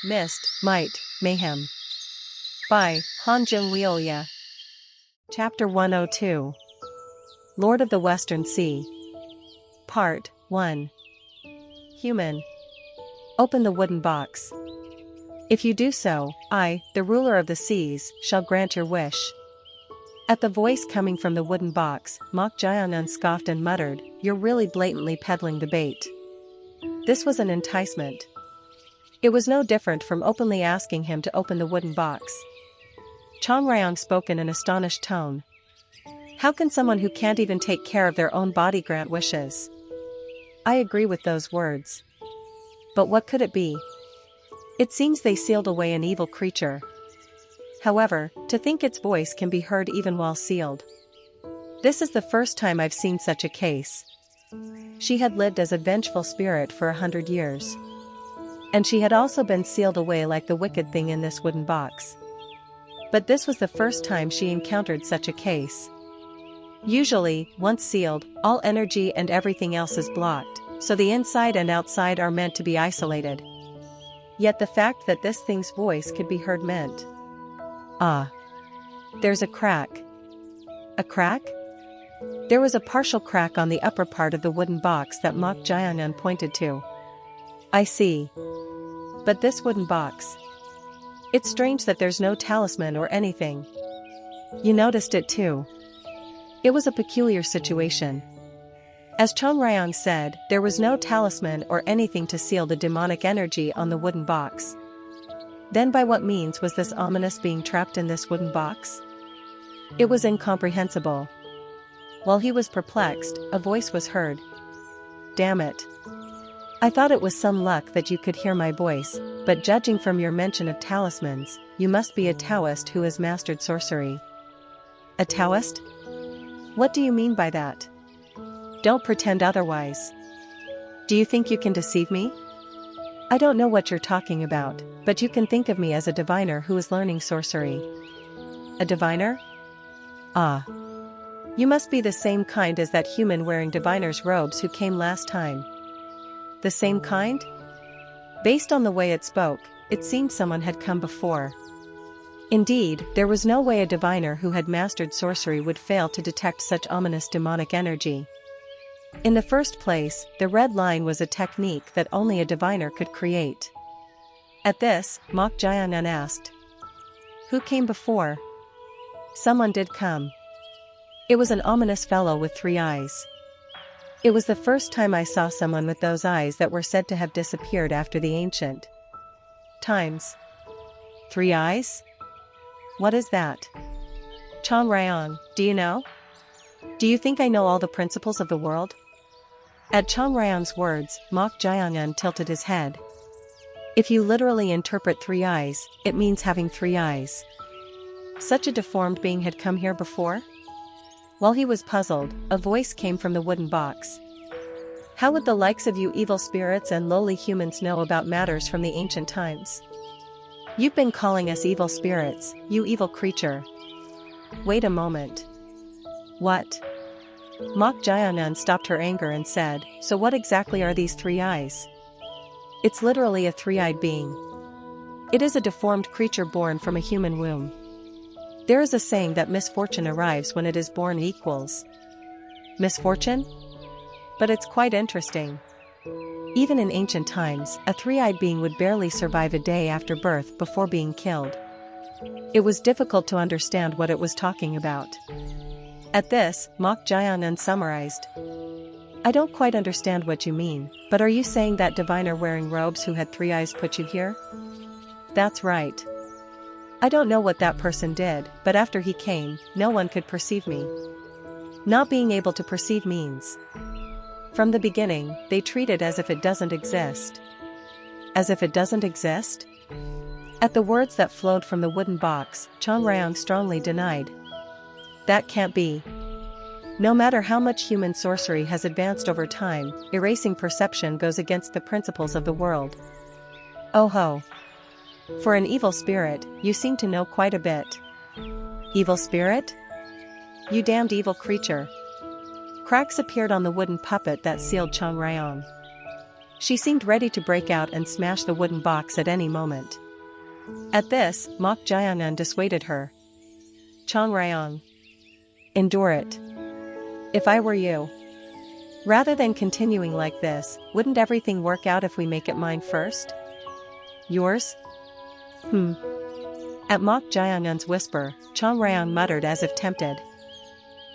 Myst, Might, Mayhem. By Han Jung-Wioya. Chapter 102. Lord of the Western Sea. Part 1. Human. Open the wooden box. If you do so, I, the ruler of the seas, shall grant your wish. At the voice coming from the wooden box, Mok Jianan scoffed and muttered, "You're really blatantly peddling the bait." This was an enticement. It was no different from openly asking him to open the wooden box. Chong Ryong spoke in an astonished tone. How can someone who can't even take care of their own body grant wishes? I agree with those words. But what could it be? It seems they sealed away an evil creature. However, to think its voice can be heard even while sealed. This is the first time I've seen such a case. She had lived as a vengeful spirit for 100 years. And she had also been sealed away like the wicked thing in this wooden box. But this was the first time she encountered such a case. Usually, once sealed, all energy and everything else is blocked, so the inside and outside are meant to be isolated. Yet the fact that this thing's voice could be heard meant. Ah. There's a crack. A crack? There was a partial crack on the upper part of the wooden box that Mok Jianan pointed to. I see. But this wooden box. It's strange that there's no talisman or anything. You noticed it too. It was a peculiar situation. As Chong Ryong said, there was no talisman or anything to seal the demonic energy on the wooden box. Then by what means was this ominous being trapped in this wooden box? It was incomprehensible. While he was perplexed, a voice was heard. Damn it. I thought it was some luck that you could hear my voice, but judging from your mention of talismans, you must be a Taoist who has mastered sorcery. A Taoist? What do you mean by that? Don't pretend otherwise. Do you think you can deceive me? I don't know what you're talking about, but you can think of me as a diviner who is learning sorcery. A diviner? Ah. You must be the same kind as that human wearing diviner's robes who came last time. The same kind? Based on the way it spoke, it seemed someone had come before. Indeed, there was no way a diviner who had mastered sorcery would fail to detect such ominous demonic energy. In the first place, the red line was a technique that only a diviner could create. At this, Mok Jianan asked. Who came before? Someone did come. It was an ominous fellow with 3 eyes. It was the first time I saw someone with those eyes that were said to have disappeared after the ancient times. 3 eyes? What is that? Chong Ryong, do you know? Do you think I know all the principles of the world? At Chong Ryong's words, Mok Jianan tilted his head. If you literally interpret 3 eyes, it means having 3 eyes. Such a deformed being had come here before? While he was puzzled, a voice came from the wooden box. How would the likes of you evil spirits and lowly humans know about matters from the ancient times? You've been calling us evil spirits, you evil creature. Wait a moment. What? Mok Jianan stopped her anger and said, so what exactly are these 3 eyes? It's literally a 3-eyed being. It is a deformed creature born from a human womb. There is a saying that misfortune arrives when it is born equals. Misfortune? But it's quite interesting. Even in ancient times, a 3-eyed being would barely survive a day after birth before being killed. It was difficult to understand what it was talking about. At this, Mok Jianan summarized. I don't quite understand what you mean, but are you saying that diviner wearing robes who had 3 eyes put you here? That's right. I don't know what that person did, but after he came, no one could perceive me. Not being able to perceive means. From the beginning, they treat it as if it doesn't exist. As if it doesn't exist? At the words that flowed from the wooden box, Chong Ryong strongly denied. That can't be. No matter how much human sorcery has advanced over time, erasing perception goes against the principles of the world. Oh ho. For an evil spirit, you seem to know quite a bit. Evil spirit? You damned evil creature. Cracks appeared on the wooden puppet that sealed Chong Ryong. She seemed ready to break out and smash the wooden box at any moment. At this, Mok Jiangnan dissuaded her. Chong Ryong. Endure it. If I were you. Rather than continuing like this, wouldn't everything work out if we make it mine first? Yours? At Mok Jiang'an's whisper, Chong Ryong muttered as if tempted.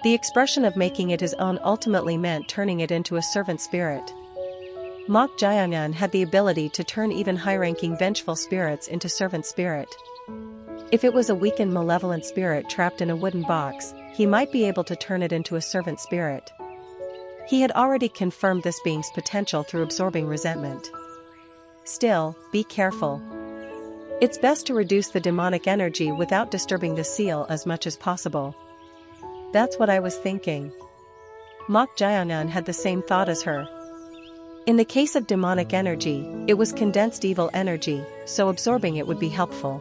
The expression of making it his own ultimately meant turning it into a servant spirit. Mok Jiang'an had the ability to turn even high-ranking vengeful spirits into servant spirit. If it was a weakened malevolent spirit trapped in a wooden box, he might be able to turn it into a servant spirit. He had already confirmed this being's potential through absorbing resentment. Still, be careful. It's best to reduce the demonic energy without disturbing the seal as much as possible. That's what I was thinking. Mok Jiang'an had the same thought as her. In the case of demonic energy, it was condensed evil energy, so absorbing it would be helpful.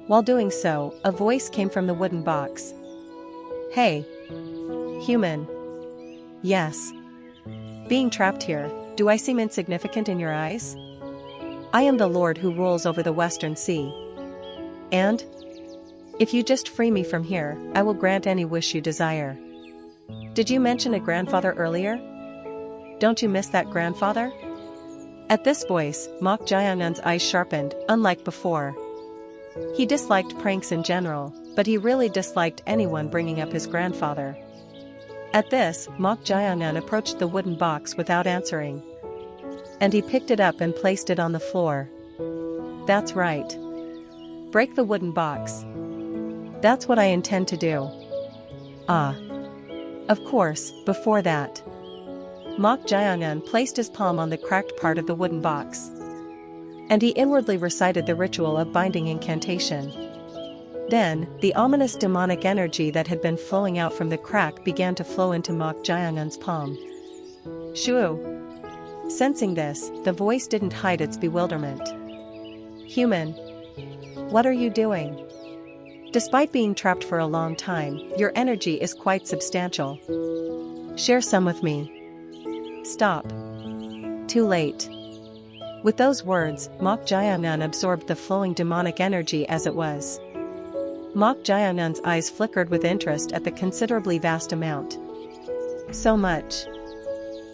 While doing so, a voice came from the wooden box. Hey. Human. Yes. Being trapped here, do I seem insignificant in your eyes? I am the Lord who rules over the Western Sea. And? If you just free me from here, I will grant any wish you desire. Did you mention a grandfather earlier? Don't you miss that grandfather? At this voice, Mok Jiang'an's eyes sharpened, unlike before. He disliked pranks in general, but he really disliked anyone bringing up his grandfather. At this, Mok Jiang'an approached the wooden box without answering. And he picked it up and placed it on the floor. That's right. Break the wooden box. That's what I intend to do. Ah. Of course, before that. Mok Jiang'an placed his palm on the cracked part of the wooden box. And he inwardly recited the ritual of binding incantation. Then, the ominous demonic energy that had been flowing out from the crack began to flow into Mok Jiang'an's palm. Shoo! Sensing this, the voice didn't hide its bewilderment. Human. What are you doing? Despite being trapped for a long time, your energy is quite substantial. Share some with me. Stop. Too late. With those words, Mok Jiang'an absorbed the flowing demonic energy as it was. Mok Jiang'an's eyes flickered with interest at the considerably vast amount. So much.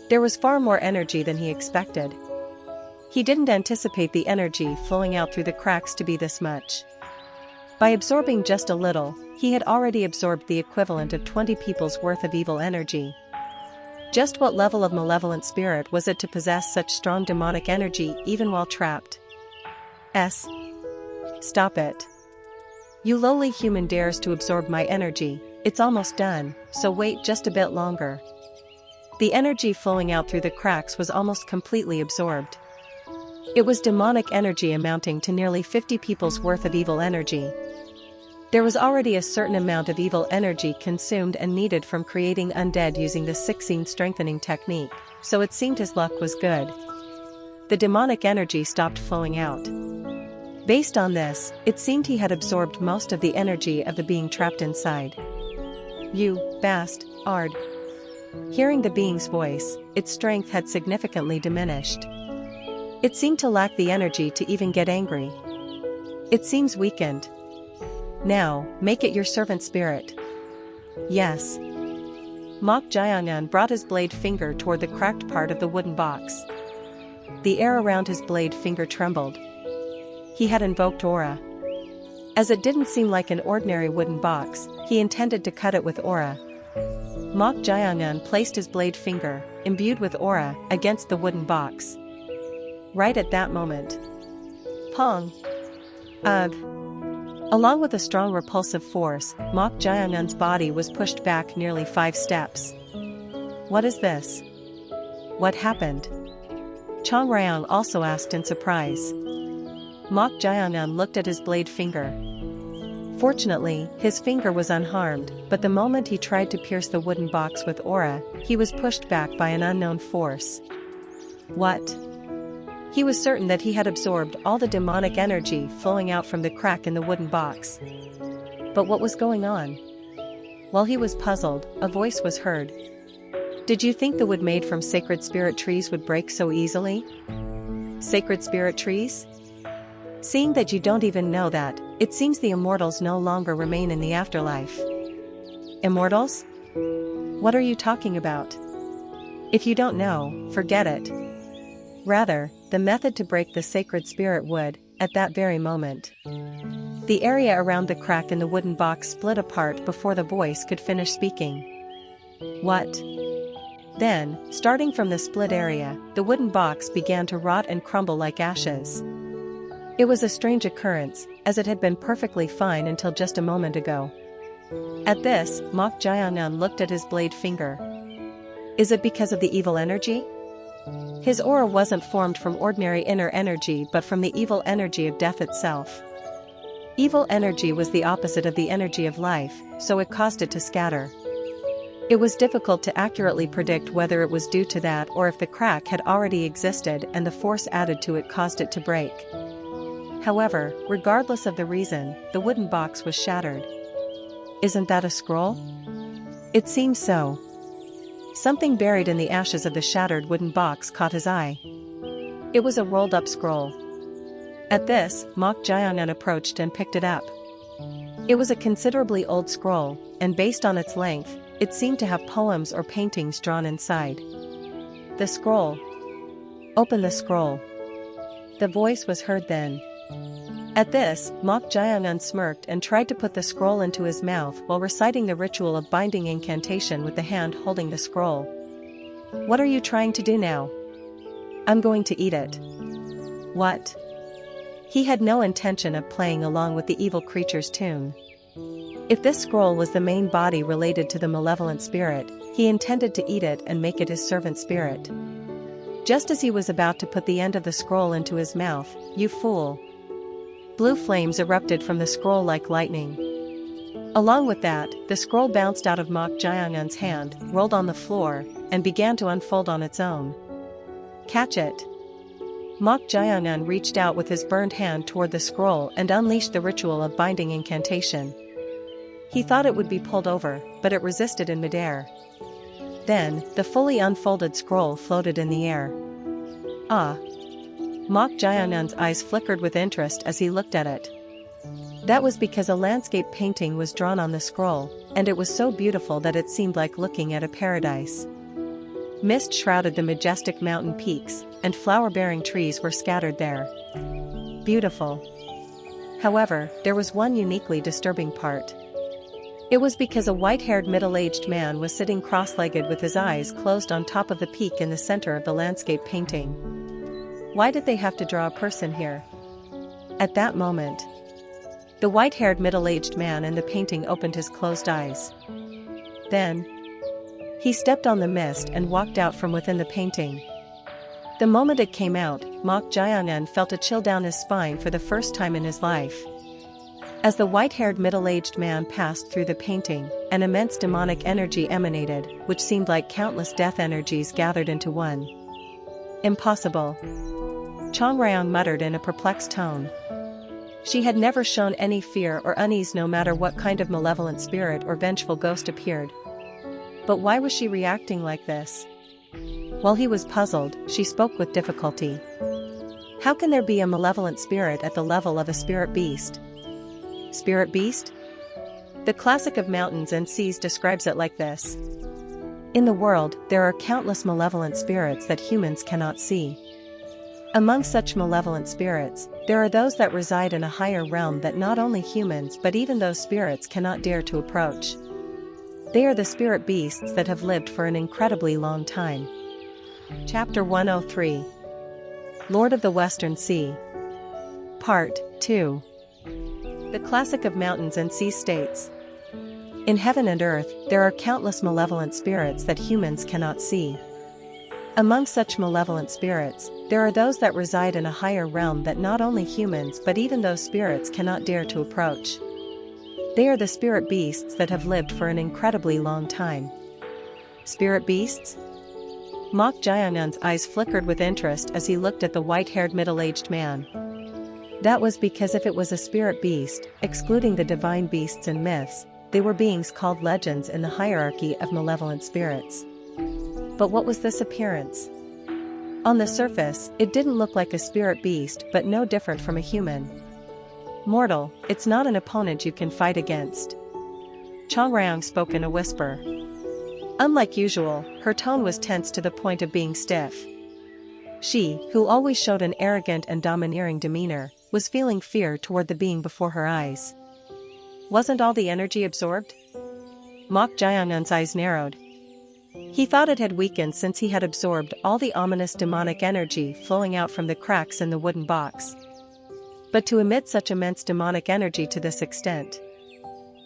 There was far more energy than he expected. He didn't anticipate the energy flowing out through the cracks to be this much. By absorbing just a little, he had already absorbed the equivalent of 20 people's worth of evil energy. Just what level of malevolent spirit was it to possess such strong demonic energy even while trapped? Stop it. You lowly human dares to absorb my energy, it's almost done, so wait just a bit longer. The energy flowing out through the cracks was almost completely absorbed. It was demonic energy amounting to nearly 50 people's worth of evil energy. There was already a certain amount of evil energy consumed and needed from creating undead using the 16 strengthening technique, so it seemed his luck was good. The demonic energy stopped flowing out. Based on this, it seemed he had absorbed most of the energy of the being trapped inside. You, bastard. Hearing the being's voice, its strength had significantly diminished. It seemed to lack the energy to even get angry. It seems weakened. Now, make it your servant spirit. Yes. Mok Jiang'an brought his blade finger toward the cracked part of the wooden box. The air around his blade finger trembled. He had invoked aura. As it didn't seem like an ordinary wooden box, he intended to cut it with aura. Mok Jiang'an placed his blade finger, imbued with aura, against the wooden box. Right at that moment. Pong! Ugh! Along with a strong repulsive force, Mok Jiang'an's body was pushed back nearly 5 steps. What is this? What happened? Chong Ryong also asked in surprise. Mok Jiang'an looked at his blade finger. Fortunately, his finger was unharmed, but the moment he tried to pierce the wooden box with aura, he was pushed back by an unknown force. What? He was certain that he had absorbed all the demonic energy flowing out from the crack in the wooden box. But what was going on? While he was puzzled, a voice was heard. Did you think the wood made from sacred spirit trees would break so easily? Sacred spirit trees? Seeing that you don't even know that, it seems the immortals no longer remain in the afterlife. Immortals? What are you talking about? If you don't know, forget it. Rather, the method to break the sacred spirit would, at that very moment. The area around the crack in the wooden box split apart before the voice could finish speaking. What? Then, starting from the split area, the wooden box began to rot and crumble like ashes. It was a strange occurrence, as it had been perfectly fine until just a moment ago. At this, Mok Jayanan looked at his blade finger. Is it because of the evil energy? His aura wasn't formed from ordinary inner energy but from the evil energy of death itself. Evil energy was the opposite of the energy of life, so it caused it to scatter. It was difficult to accurately predict whether it was due to that or if the crack had already existed and the force added to it caused it to break. However, regardless of the reason, the wooden box was shattered. Isn't that a scroll? It seems so. Something buried in the ashes of the shattered wooden box caught his eye. It was a rolled-up scroll. At this, Mok Jayanan approached and picked it up. It was a considerably old scroll, and based on its length, it seemed to have poems or paintings drawn inside. The scroll. Open the scroll. The voice was heard then. At this, Mok Jayanan smirked and tried to put the scroll into his mouth while reciting the ritual of binding incantation with the hand holding the scroll. What are you trying to do now? I'm going to eat it. What? He had no intention of playing along with the evil creature's tune. If this scroll was the main body related to the malevolent spirit, he intended to eat it and make it his servant spirit. Just as he was about to put the end of the scroll into his mouth, you fool! Blue flames erupted from the scroll like lightning. Along with that, the scroll bounced out of Mok Jayanan's hand, rolled on the floor, and began to unfold on its own. Catch it! Mok Jayanan reached out with his burned hand toward the scroll and unleashed the ritual of binding incantation. He thought it would be pulled over, but it resisted in midair. Then, the fully unfolded scroll floated in the air. Ah! Mok Jayanan's eyes flickered with interest as he looked at it. That was because a landscape painting was drawn on the scroll, and it was so beautiful that it seemed like looking at a paradise. Mist shrouded the majestic mountain peaks, and flower-bearing trees were scattered there. Beautiful. However, there was one uniquely disturbing part. It was because a white-haired middle-aged man was sitting cross-legged with his eyes closed on top of the peak in the center of the landscape painting. Why did they have to draw a person here? At that moment, the white-haired middle-aged man in the painting opened his closed eyes. Then, he stepped on the mist and walked out from within the painting. The moment it came out, Mok Jayanan felt a chill down his spine for the first time in his life. As the white-haired middle-aged man passed through the painting, an immense demonic energy emanated, which seemed like countless death energies gathered into one. Impossible. Chongrayong muttered in a perplexed tone. She had never shown any fear or unease no matter what kind of malevolent spirit or vengeful ghost appeared. But why was she reacting like this? While he was puzzled, she spoke with difficulty. How can there be a malevolent spirit at the level of a spirit beast? Spirit beast? The classic of mountains and seas describes it like this. In the world, there are countless malevolent spirits that humans cannot see. Among such malevolent spirits, there are those that reside in a higher realm that not only humans but even those spirits cannot dare to approach. They are the spirit beasts that have lived for an incredibly long time. Chapter 103. Lord of the Western Sea. Part 2. The classic of mountains and seas states. In heaven and earth, there are countless malevolent spirits that humans cannot see. Among such malevolent spirits, there are those that reside in a higher realm that not only humans but even those spirits cannot dare to approach. They are the spirit beasts that have lived for an incredibly long time. Spirit beasts? Mok Jayanan's eyes flickered with interest as he looked at the white-haired middle-aged man. That was because if it was a spirit beast, excluding the divine beasts and myths, they were beings called legends in the hierarchy of malevolent spirits. But what was this appearance? On the surface, it didn't look like a spirit beast but no different from a human. Mortal, it's not an opponent you can fight against. Chongrang spoke in a whisper. Unlike usual, her tone was tense to the point of being stiff. She, who always showed an arrogant and domineering demeanor, was feeling fear toward the being before her eyes. Wasn't all the energy absorbed? Mok Jiang'un's eyes narrowed. He thought it had weakened since he had absorbed all the ominous demonic energy flowing out from the cracks in the wooden box. But to emit such immense demonic energy to this extent.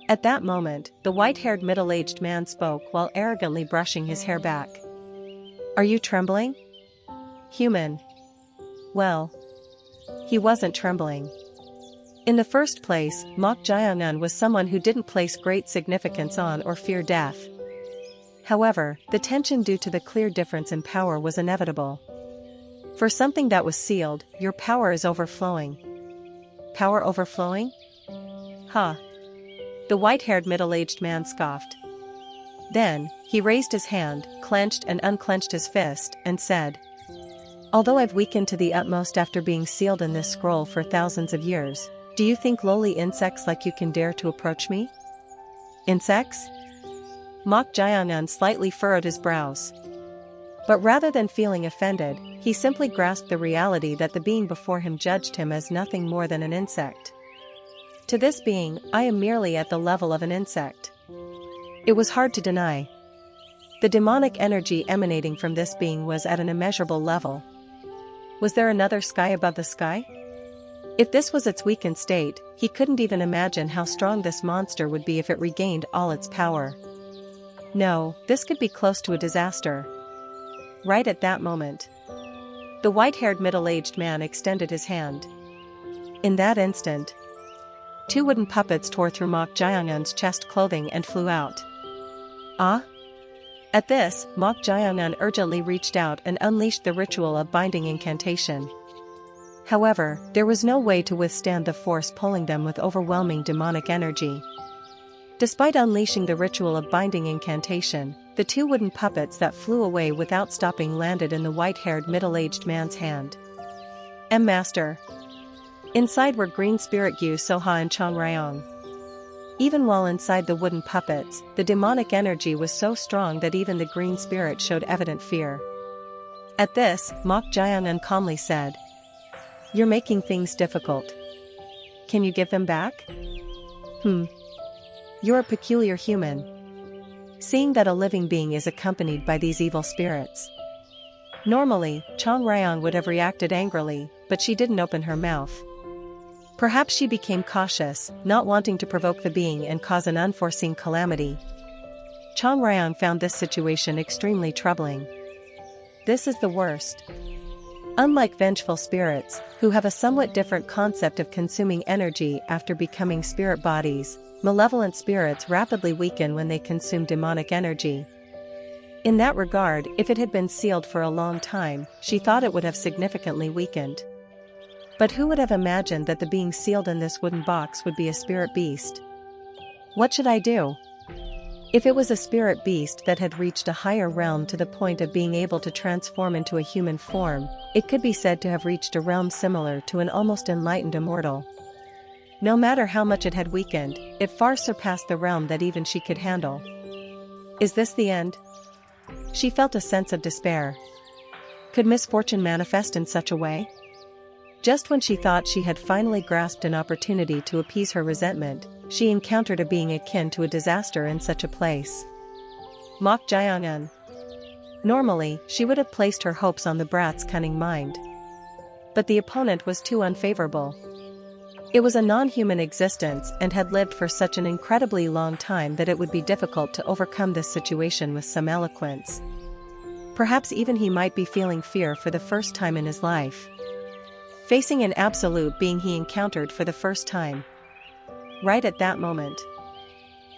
At that moment, the white-haired middle-aged man spoke while arrogantly brushing his hair back. Are you trembling? Human. Well. He wasn't trembling. In the first place, Mok Jiang'un was someone who didn't place great significance on or fear death. However, the tension due to the clear difference in power was inevitable. For something that was sealed, your power is overflowing. Power overflowing? Huh. The white-haired middle-aged man scoffed. Then, he raised his hand, clenched and unclenched his fist, and said, Although I've weakened to the utmost after being sealed in this scroll for thousands of years, do you think lowly insects like you can dare to approach me? Insects? Mok Jiang'un slightly furrowed his brows. But rather than feeling offended, he simply grasped the reality that the being before him judged him as nothing more than an insect. To this being, I am merely at the level of an insect. It was hard to deny. The demonic energy emanating from this being was at an immeasurable level. Was there another sky above the sky? If this was its weakened state, he couldn't even imagine how strong this monster would be if it regained all its power. No, this could be close to a disaster. Right at that moment, the white-haired middle-aged man extended his hand. In that instant, 2 wooden puppets tore through Mok Jiang'un's chest clothing and flew out. Ah? At this, Mok Jiang'un urgently reached out and unleashed the ritual of binding incantation. However, there was no way to withstand the force pulling them with overwhelming demonic energy. Despite unleashing the ritual of binding incantation, the 2 wooden puppets that flew away without stopping landed in the white-haired middle-aged man's hand. Master. Inside were Green Spirit Gu Soha and Chong Ryong. Even while inside the wooden puppets, the demonic energy was so strong that even the Green Spirit showed evident fear. At this, Mok Jiang'un calmly said, You're making things difficult. Can you give them back? You're a peculiar human. Seeing that a living being is accompanied by these evil spirits. Normally, Chong Ryong would have reacted angrily, but she didn't open her mouth. Perhaps she became cautious, not wanting to provoke the being and cause an unforeseen calamity. Chong Ryong found this situation extremely troubling. This is the worst. Unlike vengeful spirits, who have a somewhat different concept of consuming energy after becoming spirit bodies, malevolent spirits rapidly weaken when they consume demonic energy. In that regard, if it had been sealed for a long time, she thought it would have significantly weakened. But who would have imagined that the being sealed in this wooden box would be a spirit beast? What should I do? If it was a spirit beast that had reached a higher realm to the point of being able to transform into a human form, it could be said to have reached a realm similar to an almost enlightened immortal. No matter how much it had weakened, it far surpassed the realm that even she could handle. Is this the end? She felt a sense of despair. Could misfortune manifest in such a way? Just when she thought she had finally grasped an opportunity to appease her resentment, she encountered a being akin to a disaster in such a place. Mok Jiang'un. Normally, she would have placed her hopes on the brat's cunning mind. But the opponent was too unfavorable. It was a non-human existence and had lived for such an incredibly long time that it would be difficult to overcome this situation with some eloquence. Perhaps even he might be feeling fear for the first time in his life. Facing an absolute being he encountered for the first time. Right at that moment.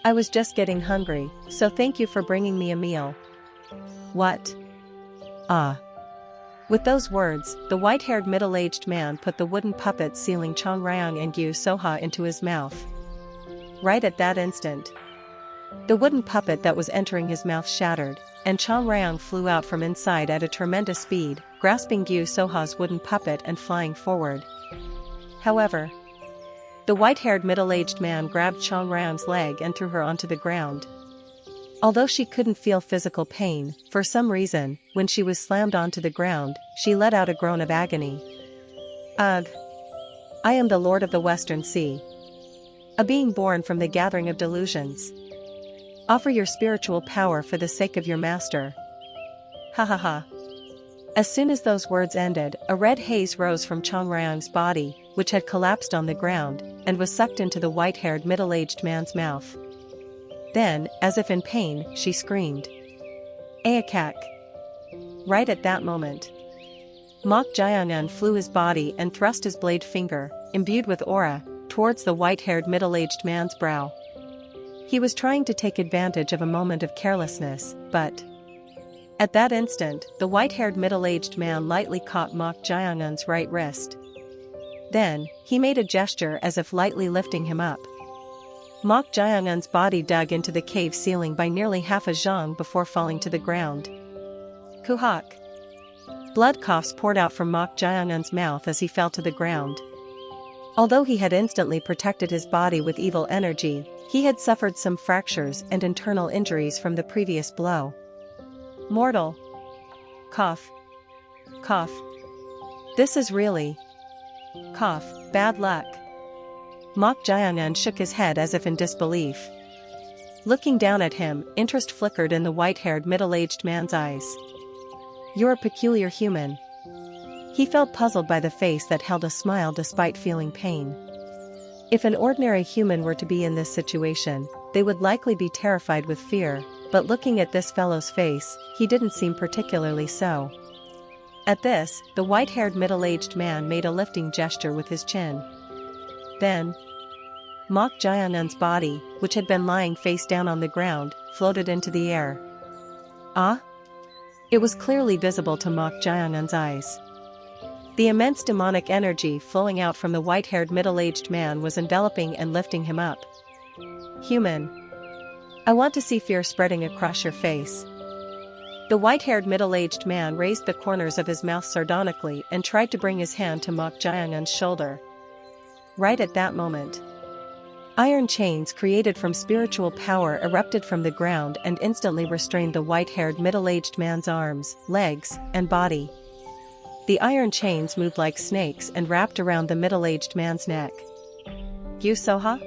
I was just getting hungry, so thank you for bringing me a meal. What? Ah. With those words, the white-haired middle-aged man put the wooden puppet sealing Chong Ryong and Gu Soha into his mouth. Right at that instant, the wooden puppet that was entering his mouth shattered, and Chang Ryong flew out from inside at a tremendous speed, grasping Gyu Soha's wooden puppet and flying forward. However, the white-haired middle-aged man grabbed Chang Ryong's leg and threw her onto the ground. Although she couldn't feel physical pain, for some reason, when she was slammed onto the ground, she let out a groan of agony. Ugh! I am the Lord of the Western Sea. A being born from the gathering of delusions. Offer your spiritual power for the sake of your master. Ha ha ha. As soon as those words ended, a red haze rose from Chang Ryong's body, which had collapsed on the ground, and was sucked into the white-haired middle-aged man's mouth. Then, as if in pain, she screamed. Aakak! Right at that moment, Mok Jayangan flew his body and thrust his blade finger, imbued with aura, towards the white-haired middle-aged man's brow. He was trying to take advantage of a moment of carelessness, but at that instant, the white-haired middle-aged man lightly caught Mok Jayangan's right wrist. Then, he made a gesture as if lightly lifting him up. Mok Jayangan's body dug into the cave ceiling by nearly half a zhang before falling to the ground. Kuhak! Blood coughs poured out from Mok Jayangan's mouth as he fell to the ground. Although he had instantly protected his body with evil energy, he had suffered some fractures and internal injuries from the previous blow. Mortal! Cough! Cough! This is really... cough, bad luck. Mok Jayangan shook his head as if in disbelief. Looking down at him, interest flickered in the white-haired middle-aged man's eyes. You're a peculiar human. He felt puzzled by the face that held a smile despite feeling pain. If an ordinary human were to be in this situation, they would likely be terrified with fear, but looking at this fellow's face, he didn't seem particularly so. At this, the white-haired middle-aged man made a lifting gesture with his chin. Then, Mok Jayangan's body, which had been lying face down on the ground, floated into the air. Ah? It was clearly visible to Mok Jayangan's eyes. The immense demonic energy flowing out from the white-haired middle-aged man was enveloping and lifting him up. Human. I want to see fear spreading across your face. The white-haired middle-aged man raised the corners of his mouth sardonically and tried to bring his hand to Mok Jayangan's shoulder. Right at that moment, iron chains created from spiritual power erupted from the ground and instantly restrained the white-haired middle-aged man's arms, legs, and body. The iron chains moved like snakes and wrapped around the middle-aged man's neck. Gyu Soha?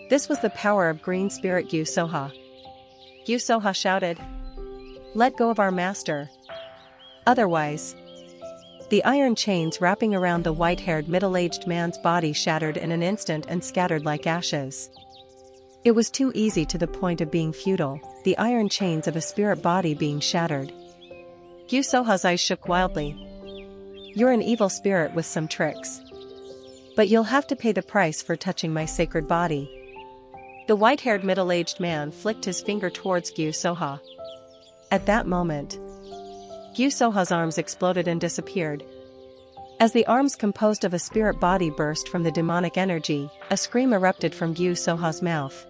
This was the power of green spirit Gyu Soha. Gyu Soha shouted. Let go of our master. Otherwise... The iron chains wrapping around the white-haired middle-aged man's body shattered in an instant and scattered like ashes. It was too easy to the point of being futile, the iron chains of a spirit body being shattered. Gyu Soha's eyes shook wildly. You're an evil spirit with some tricks. But you'll have to pay the price for touching my sacred body. The white-haired middle-aged man flicked his finger towards Gyu Soha. At that moment, Gyu Soha's arms exploded and disappeared. As the arms composed of a spirit body burst from the demonic energy, a scream erupted from Gyu Soha's mouth.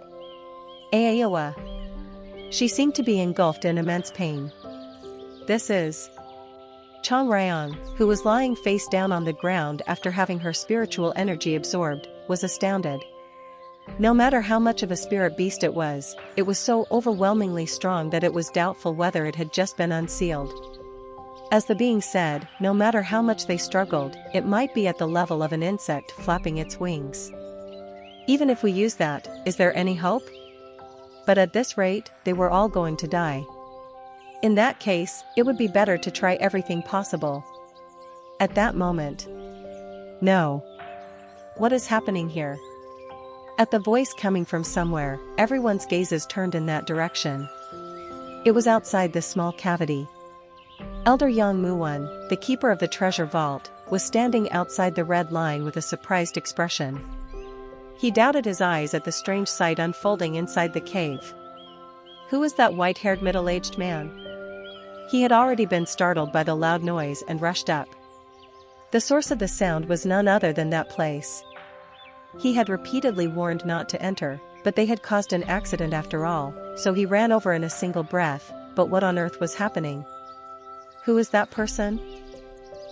Aayoa. She seemed to be engulfed in immense pain. This is... Chang Ryong, who was lying face down on the ground after having her spiritual energy absorbed, was astounded. No matter how much of a spirit beast it was so overwhelmingly strong that it was doubtful whether it had just been unsealed. As the being said, no matter how much they struggled, it might be at the level of an insect flapping its wings. Even if we use that, is there any hope? But at this rate, they were all going to die. In that case, it would be better to try everything possible. At that moment. No. What is happening here? At the voice coming from somewhere, everyone's gazes turned in that direction. It was outside the small cavity. Elder Yang Muwan, the keeper of the treasure vault, was standing outside the red line with a surprised expression. He doubted his eyes at the strange sight unfolding inside the cave. Who was that white-haired middle-aged man? He had already been startled by the loud noise and rushed up. The source of the sound was none other than that place. He had repeatedly warned not to enter, but they had caused an accident after all, so he ran over in a single breath, but what on earth was happening? Who is that person?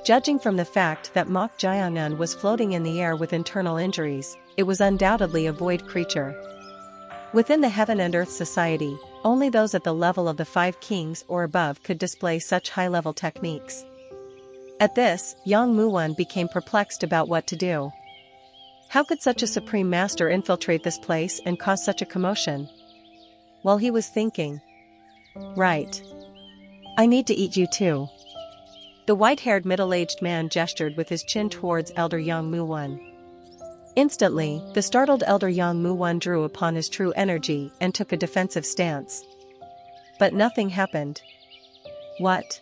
Judging from the fact that Mok Jayangan was floating in the air with internal injuries, it was undoubtedly a void creature. Within the Heaven and Earth Society, only those at the level of the 5 kings or above could display such high-level techniques. At this, Yang Muwen became perplexed about what to do. How could such a supreme master infiltrate this place and cause such a commotion? While he was thinking, "Right. I need to eat you too." The white-haired middle-aged man gestured with his chin towards elder Yang Muwen. Instantly, the startled elder Yang Muwen drew upon his true energy and took a defensive stance. But nothing happened. What?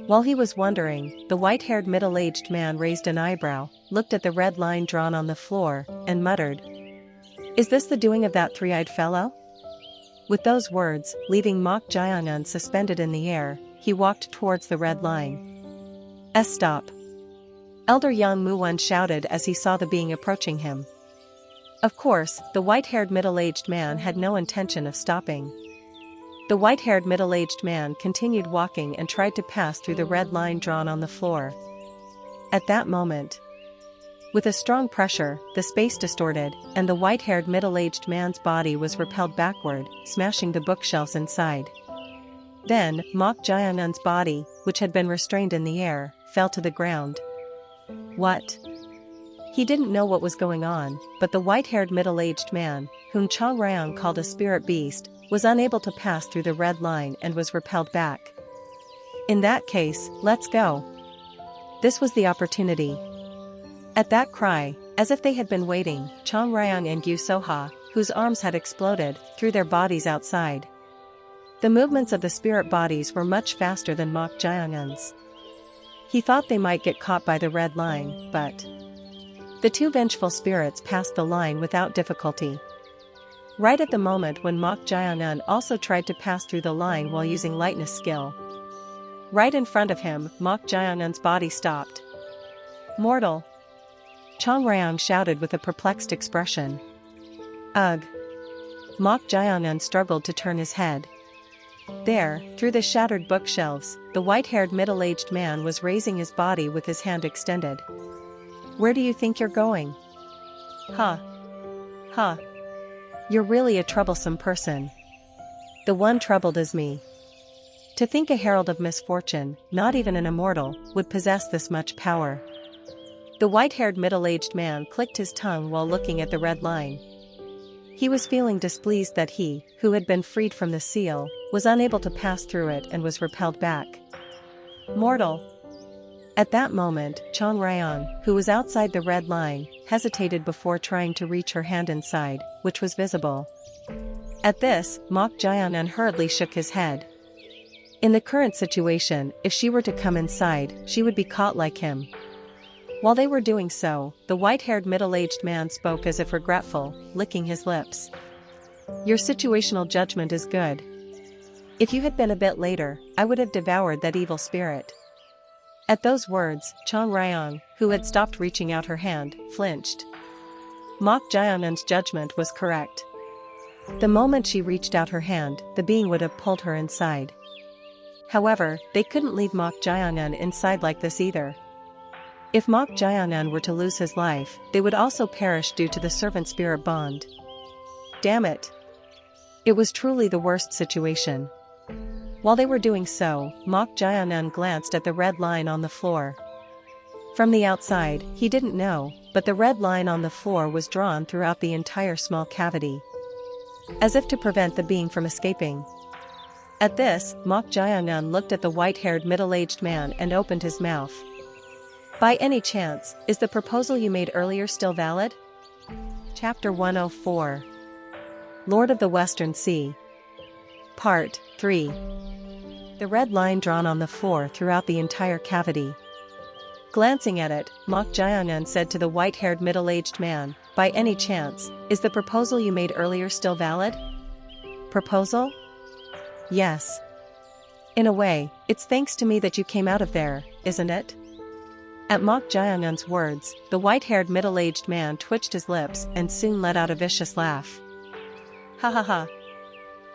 While he was wondering, the white-haired middle-aged man raised an eyebrow, looked at the red line drawn on the floor, and muttered, "Is this the doing of that three-eyed fellow?" With those words, leaving Mok Jayangan suspended in the air, he walked towards the red line. Stop! Elder Yang Muwen shouted as he saw the being approaching him. Of course, the white-haired middle-aged man had no intention of stopping. The white-haired middle-aged man continued walking and tried to pass through the red line drawn on the floor. At that moment, with a strong pressure, the space distorted, and the white-haired middle-aged man's body was repelled backward, smashing the bookshelves inside. Then, Mok Jayangan's body, which had been restrained in the air, fell to the ground. What? He didn't know what was going on, but the white-haired middle-aged man, whom Chang Ryong called a spirit beast, was unable to pass through the red line and was repelled back. In that case, let's go. This was the opportunity. At that cry, as if they had been waiting, Chang Ryong and Gu Soha, whose arms had exploded, threw their bodies outside. The movements of the spirit bodies were much faster than Mok Jayangan's. He thought they might get caught by the red line, but the two vengeful spirits passed the line without difficulty. Right at the moment when Mok Jayangan also tried to pass through the line while using lightness skill. Right in front of him, Mok Jayangan's body stopped. "Mortal!" Chang Ryong shouted with a perplexed expression. "Ugh!" Mok Jayangan struggled to turn his head. There, through the shattered bookshelves, the white-haired middle-aged man was raising his body with his hand extended. "Where do you think you're going?" "Huh. Huh. You're really a troublesome person. The one troubled is me." To think a herald of misfortune, not even an immortal, would possess this much power. The white-haired middle-aged man clicked his tongue while looking at the red line. He was feeling displeased that he, who had been freed from the seal, was unable to pass through it and was repelled back. "Mortal!" At that moment, Chang Ryong, who was outside the red line, hesitated before trying to reach her hand inside, which was visible. At this, Mok Jayangan hurriedly shook his head. In the current situation, if she were to come inside, she would be caught like him. While they were doing so, the white-haired middle-aged man spoke as if regretful, licking his lips. "Your situational judgment is good. If you had been a bit later, I would have devoured that evil spirit." At those words, Chang Ryong, who had stopped reaching out her hand, flinched. Mok Jayangan's judgment was correct. The moment she reached out her hand, the being would have pulled her inside. However, they couldn't leave Mok Jayangan inside like this either. If Mok Jayangan were to lose his life, they would also perish due to the servant-spirit bond. Damn it! It was truly the worst situation. While they were doing so, Mok Jayangan glanced at the red line on the floor. From the outside, he didn't know, but the red line on the floor was drawn throughout the entire small cavity, as if to prevent the being from escaping. At this, Mok Jayangan looked at the white-haired middle-aged man and opened his mouth. "By any chance, is the proposal you made earlier still valid?" Chapter 104. Lord of the Western Sea. Part 3. The red line drawn on the floor throughout the entire cavity. Glancing at it, Mok Jayangan said to the white-haired middle-aged man, "By any chance, is the proposal you made earlier still valid?" "Proposal? Yes. In a way, it's thanks to me that you came out of there, isn't it?" At Mok Jayangan's words, the white-haired middle-aged man twitched his lips and soon let out a vicious laugh. "Ha ha ha.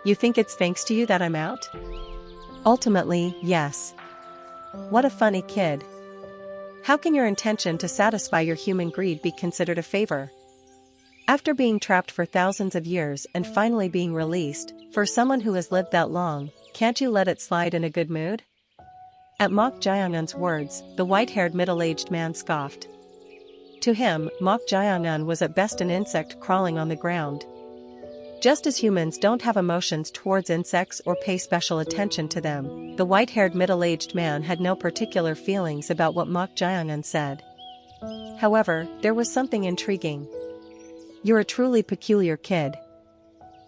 You think it's thanks to you that I'm out? Ultimately, yes. What a funny kid. How can your intention to satisfy your human greed be considered a favor? After being trapped for thousands of years and finally being released, for someone who has lived that long, can't you let it slide in a good mood? At Mok Jaeongun's words, the white-haired middle-aged man scoffed. To him, Mok Jaeongun was at best an insect crawling on the ground. Just as humans don't have emotions towards insects or pay special attention to them, the white-haired middle-aged man had no particular feelings about what Mok Jaeongun said. However, there was something intriguing. You're a truly peculiar kid.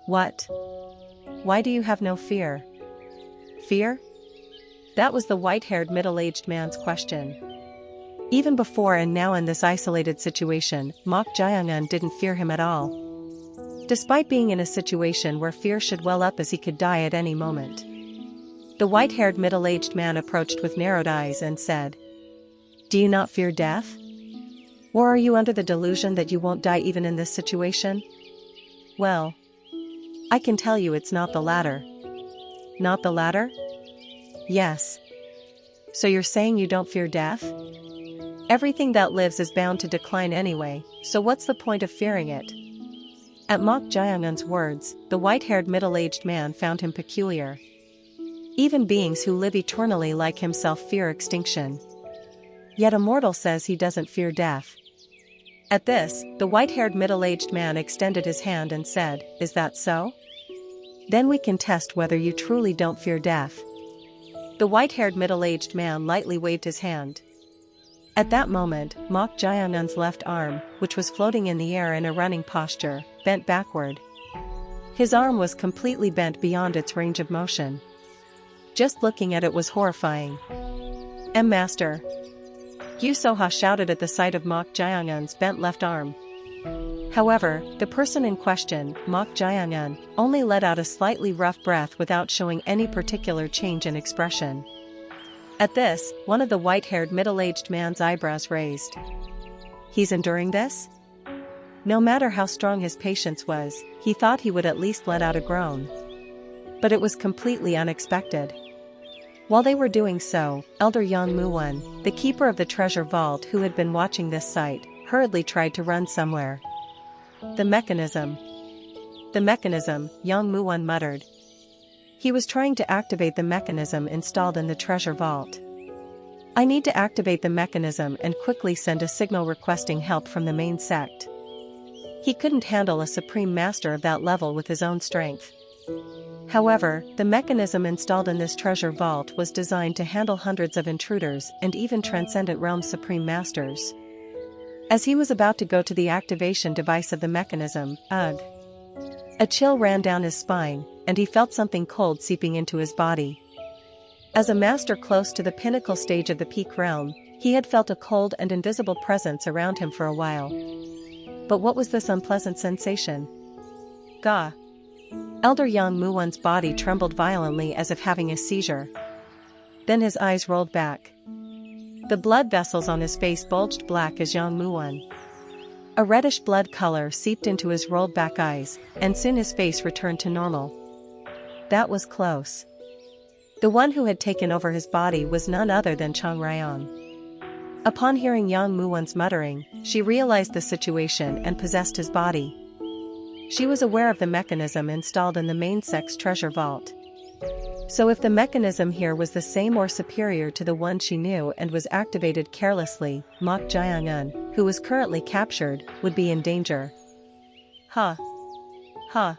What? Why do you have no fear? Fear? That was the white-haired middle-aged man's question. Even before and now in this isolated situation, Mok Jaeongun didn't fear him at all. Despite being in a situation where fear should well up as he could die at any moment. The white-haired middle-aged man approached with narrowed eyes and said, "Do you not fear death? Or are you under the delusion that you won't die even in this situation?" Well, I can tell you it's not the latter. Not the latter? Yes. So you're saying you don't fear death? Everything that lives is bound to decline anyway, so what's the point of fearing it? At Mok Jaeongun's words, the white-haired middle-aged man found him peculiar. Even beings who live eternally like himself fear extinction. Yet a mortal says he doesn't fear death. At this, the white-haired middle-aged man extended his hand and said, "Is that so? Then we can test whether you truly don't fear death." The white-haired middle-aged man lightly waved his hand. At that moment, Mok Jaeongun's left arm, which was floating in the air in a running posture, bent backward. His arm was completely bent beyond its range of motion. Just looking at it was horrifying. Master! Yu Soha shouted at the sight of Mok Jaeongun's bent left arm. However, the person in question, Mok Jaeongun, only let out a slightly rough breath without showing any particular change in expression. At this, one of the white-haired middle-aged man's eyebrows raised. He's enduring this? No matter how strong his patience was, he thought he would at least let out a groan. But it was completely unexpected. While they were doing so, Elder Yang Muwon, the keeper of the treasure vault who had been watching this sight, hurriedly tried to run somewhere. The mechanism, Yang Muwon muttered. He was trying to activate the mechanism installed in the treasure vault. I need to activate the mechanism and quickly send a signal requesting help from the main sect. He couldn't handle a supreme master of that level with his own strength. However, the mechanism installed in this treasure vault was designed to handle hundreds of intruders and even transcendent realm supreme masters. As he was about to go to the activation device of the mechanism, ugh! A chill ran down his spine, and he felt something cold seeping into his body. As a master close to the pinnacle stage of the peak realm, he had felt a cold and invisible presence around him for a while. But what was this unpleasant sensation? Gah! Elder Yang Muwon's body trembled violently as if having a seizure. Then his eyes rolled back. The blood vessels on his face bulged black as Yang Muwon. A reddish blood color seeped into his rolled-back eyes, and soon his face returned to normal. That was close. The one who had taken over his body was none other than Chang Ryan. Upon hearing Yang Muwon's muttering, she realized the situation and possessed his body. She was aware of the mechanism installed in the main sect's treasure vault. So if the mechanism here was the same or superior to the one she knew and was activated carelessly, Mok Jaeongun, who was currently captured, would be in danger. Ha! Ha!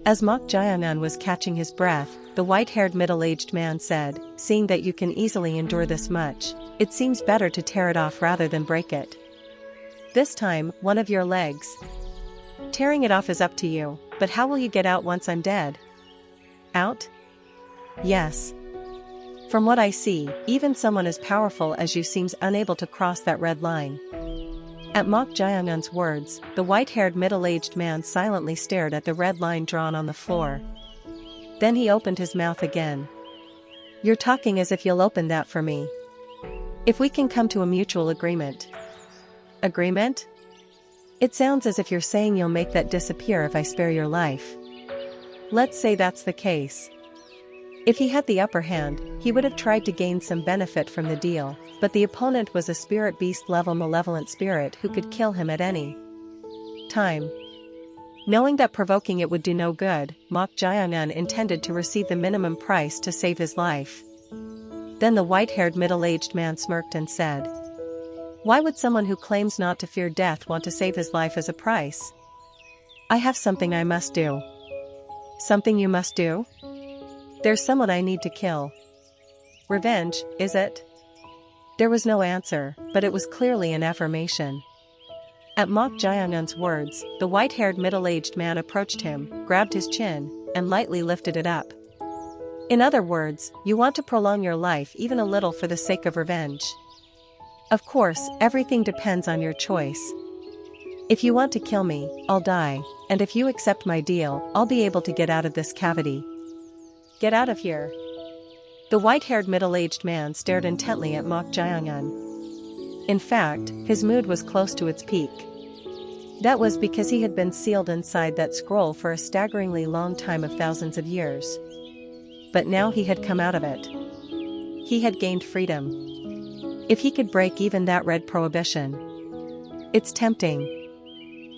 As Mok Jaeongun was catching his breath, the white-haired middle-aged man said, "Seeing that you can easily endure this much, it seems better to tear it off rather than break it. This time, one of your legs. Tearing it off is up to you, but how will you get out once I'm dead?" Out? Yes. From what I see, even someone as powerful as you seems unable to cross that red line. At Mok Jaeongun's words, the white-haired middle-aged man silently stared at the red line drawn on the floor. Then he opened his mouth again. "You're talking as if you'll open that for me. If we can come to a mutual agreement." Agreement? It sounds as if you're saying you'll make that disappear if I spare your life. Let's say that's the case. If he had the upper hand, he would have tried to gain some benefit from the deal, but the opponent was a spirit beast-level malevolent spirit who could kill him at any time. Knowing that provoking it would do no good, Mok Jayangan intended to receive the minimum price to save his life. Then the white-haired middle-aged man smirked and said, "Why would someone who claims not to fear death want to save his life as a price? I have something I must do." "Something you must do?" "There's someone I need to kill." "Revenge, is it?" There was no answer, but it was clearly an affirmation. At Mok Jayangan's words, the white-haired middle-aged man approached him, grabbed his chin, and lightly lifted it up. "In other words, you want to prolong your life even a little for the sake of revenge. Of course, everything depends on your choice. If you want to kill me, I'll die, and if you accept my deal, I'll be able to get out of this cavity." "Get out of here." The white-haired middle-aged man stared intently at Mok Jayangan. In fact, his mood was close to its peak. That was because he had been sealed inside that scroll for a staggeringly long time of thousands of years. But now he had come out of it. He had gained freedom. If he could break even that red prohibition. It's tempting.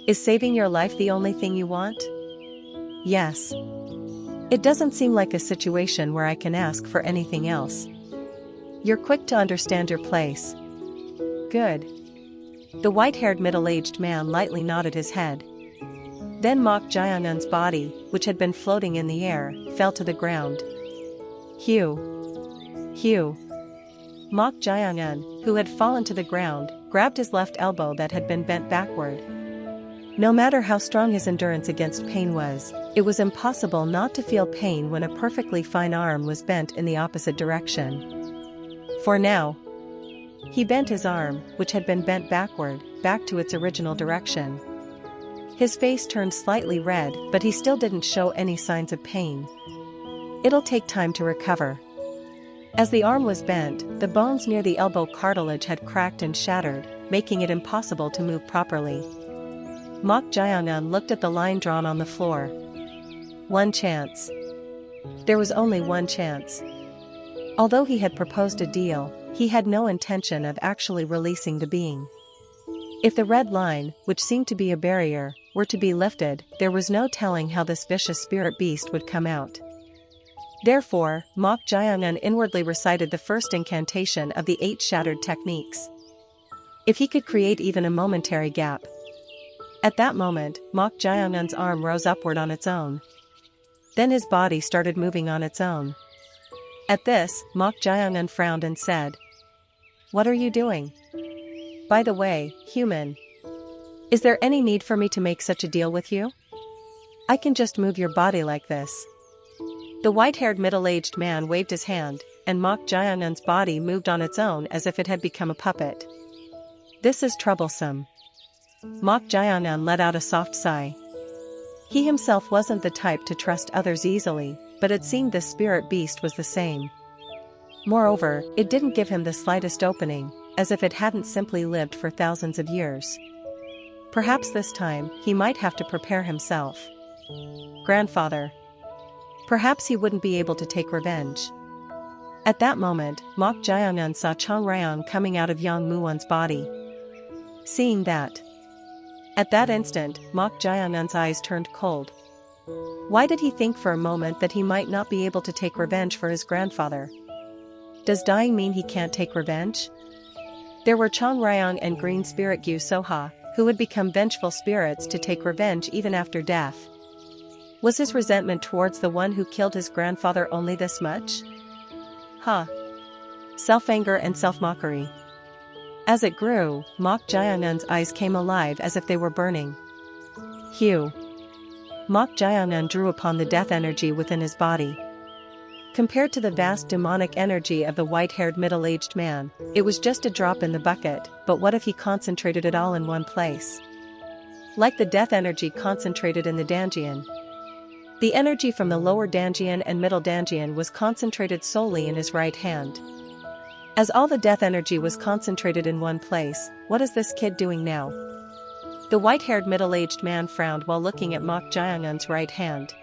Is saving your life the only thing you want? Yes. It doesn't seem like a situation where I can ask for anything else. You're quick to understand your place. Good. The white-haired middle-aged man lightly nodded his head. Then Mok Jayangan's body, which had been floating in the air, fell to the ground. Hugh. Hugh. Mok Jayangan, who had fallen to the ground, grabbed his left elbow that had been bent backward. No matter how strong his endurance against pain was, it was impossible not to feel pain when a perfectly fine arm was bent in the opposite direction. For now, he bent his arm, which had been bent backward, back to its original direction. His face turned slightly red, but he still didn't show any signs of pain. It'll take time to recover. As the arm was bent, the bones near the elbow cartilage had cracked and shattered, making it impossible to move properly. Mok Jayangan looked at the line drawn on the floor. One chance. There was only one chance. Although he had proposed a deal, he had no intention of actually releasing the being. If the red line, which seemed to be a barrier, were to be lifted, there was no telling how this vicious spirit beast would come out. Therefore, Mok Jayangan inwardly recited the first incantation of the 8 shattered techniques. If he could create even a momentary gap. At that moment, Mok Jayangan's arm rose upward on its own. Then his body started moving on its own. At this, Mok Jayangan frowned and said, "What are you doing? By the way, human, is there any need for me to make such a deal with you? I can just move your body like this." The white-haired middle-aged man waved his hand, and Mok Jayangan's body moved on its own as if it had become a puppet. This is troublesome. Mok Jayangan let out a soft sigh. He himself wasn't the type to trust others easily, but it seemed the spirit beast was the same. Moreover, it didn't give him the slightest opening, as if it hadn't simply lived for thousands of years. Perhaps this time, he might have to prepare himself. Grandfather. Perhaps he wouldn't be able to take revenge. At that moment, Mok Jayangan saw Chang Rayong coming out of Yang Muwan's body. Seeing that. At that instant, Mok Jayangan's eyes turned cold. Why did he think for a moment that he might not be able to take revenge for his grandfather? Does dying mean he can't take revenge? There were Chang Rayong and Green Spirit Gu Soha, who would become vengeful spirits to take revenge even after death. Was his resentment towards the one who killed his grandfather only this much? Self-anger and self-mockery. As it grew, Mok Jayangan's eyes came alive as if they were burning. Hugh. Mok Jayangan drew upon the death energy within his body. Compared to the vast demonic energy of the white-haired middle-aged man, it was just a drop in the bucket, but what if he concentrated it all in one place? Like the death energy concentrated in the Danjian. The energy from the lower Danjian and middle Danjian was concentrated solely in his right hand. As all the death energy was concentrated in one place, what is this kid doing now? The white-haired middle-aged man frowned while looking at Mok Jayangan's right hand.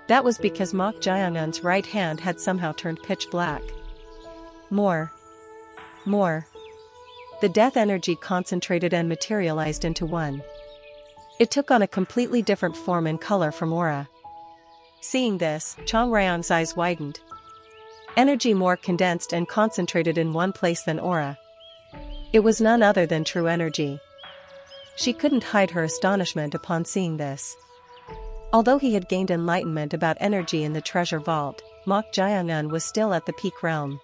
That was because Mok Jaeongun's right hand had somehow turned pitch black. More. The death energy concentrated and materialized into one. It took on a completely different form and color from aura. Seeing this, Chang Ryang's eyes widened. Energy more condensed and concentrated in one place than aura. It was none other than true energy. She couldn't hide her astonishment upon seeing this. Although he had gained enlightenment about energy in the treasure vault, Mok Jaeongun was still at the peak realm.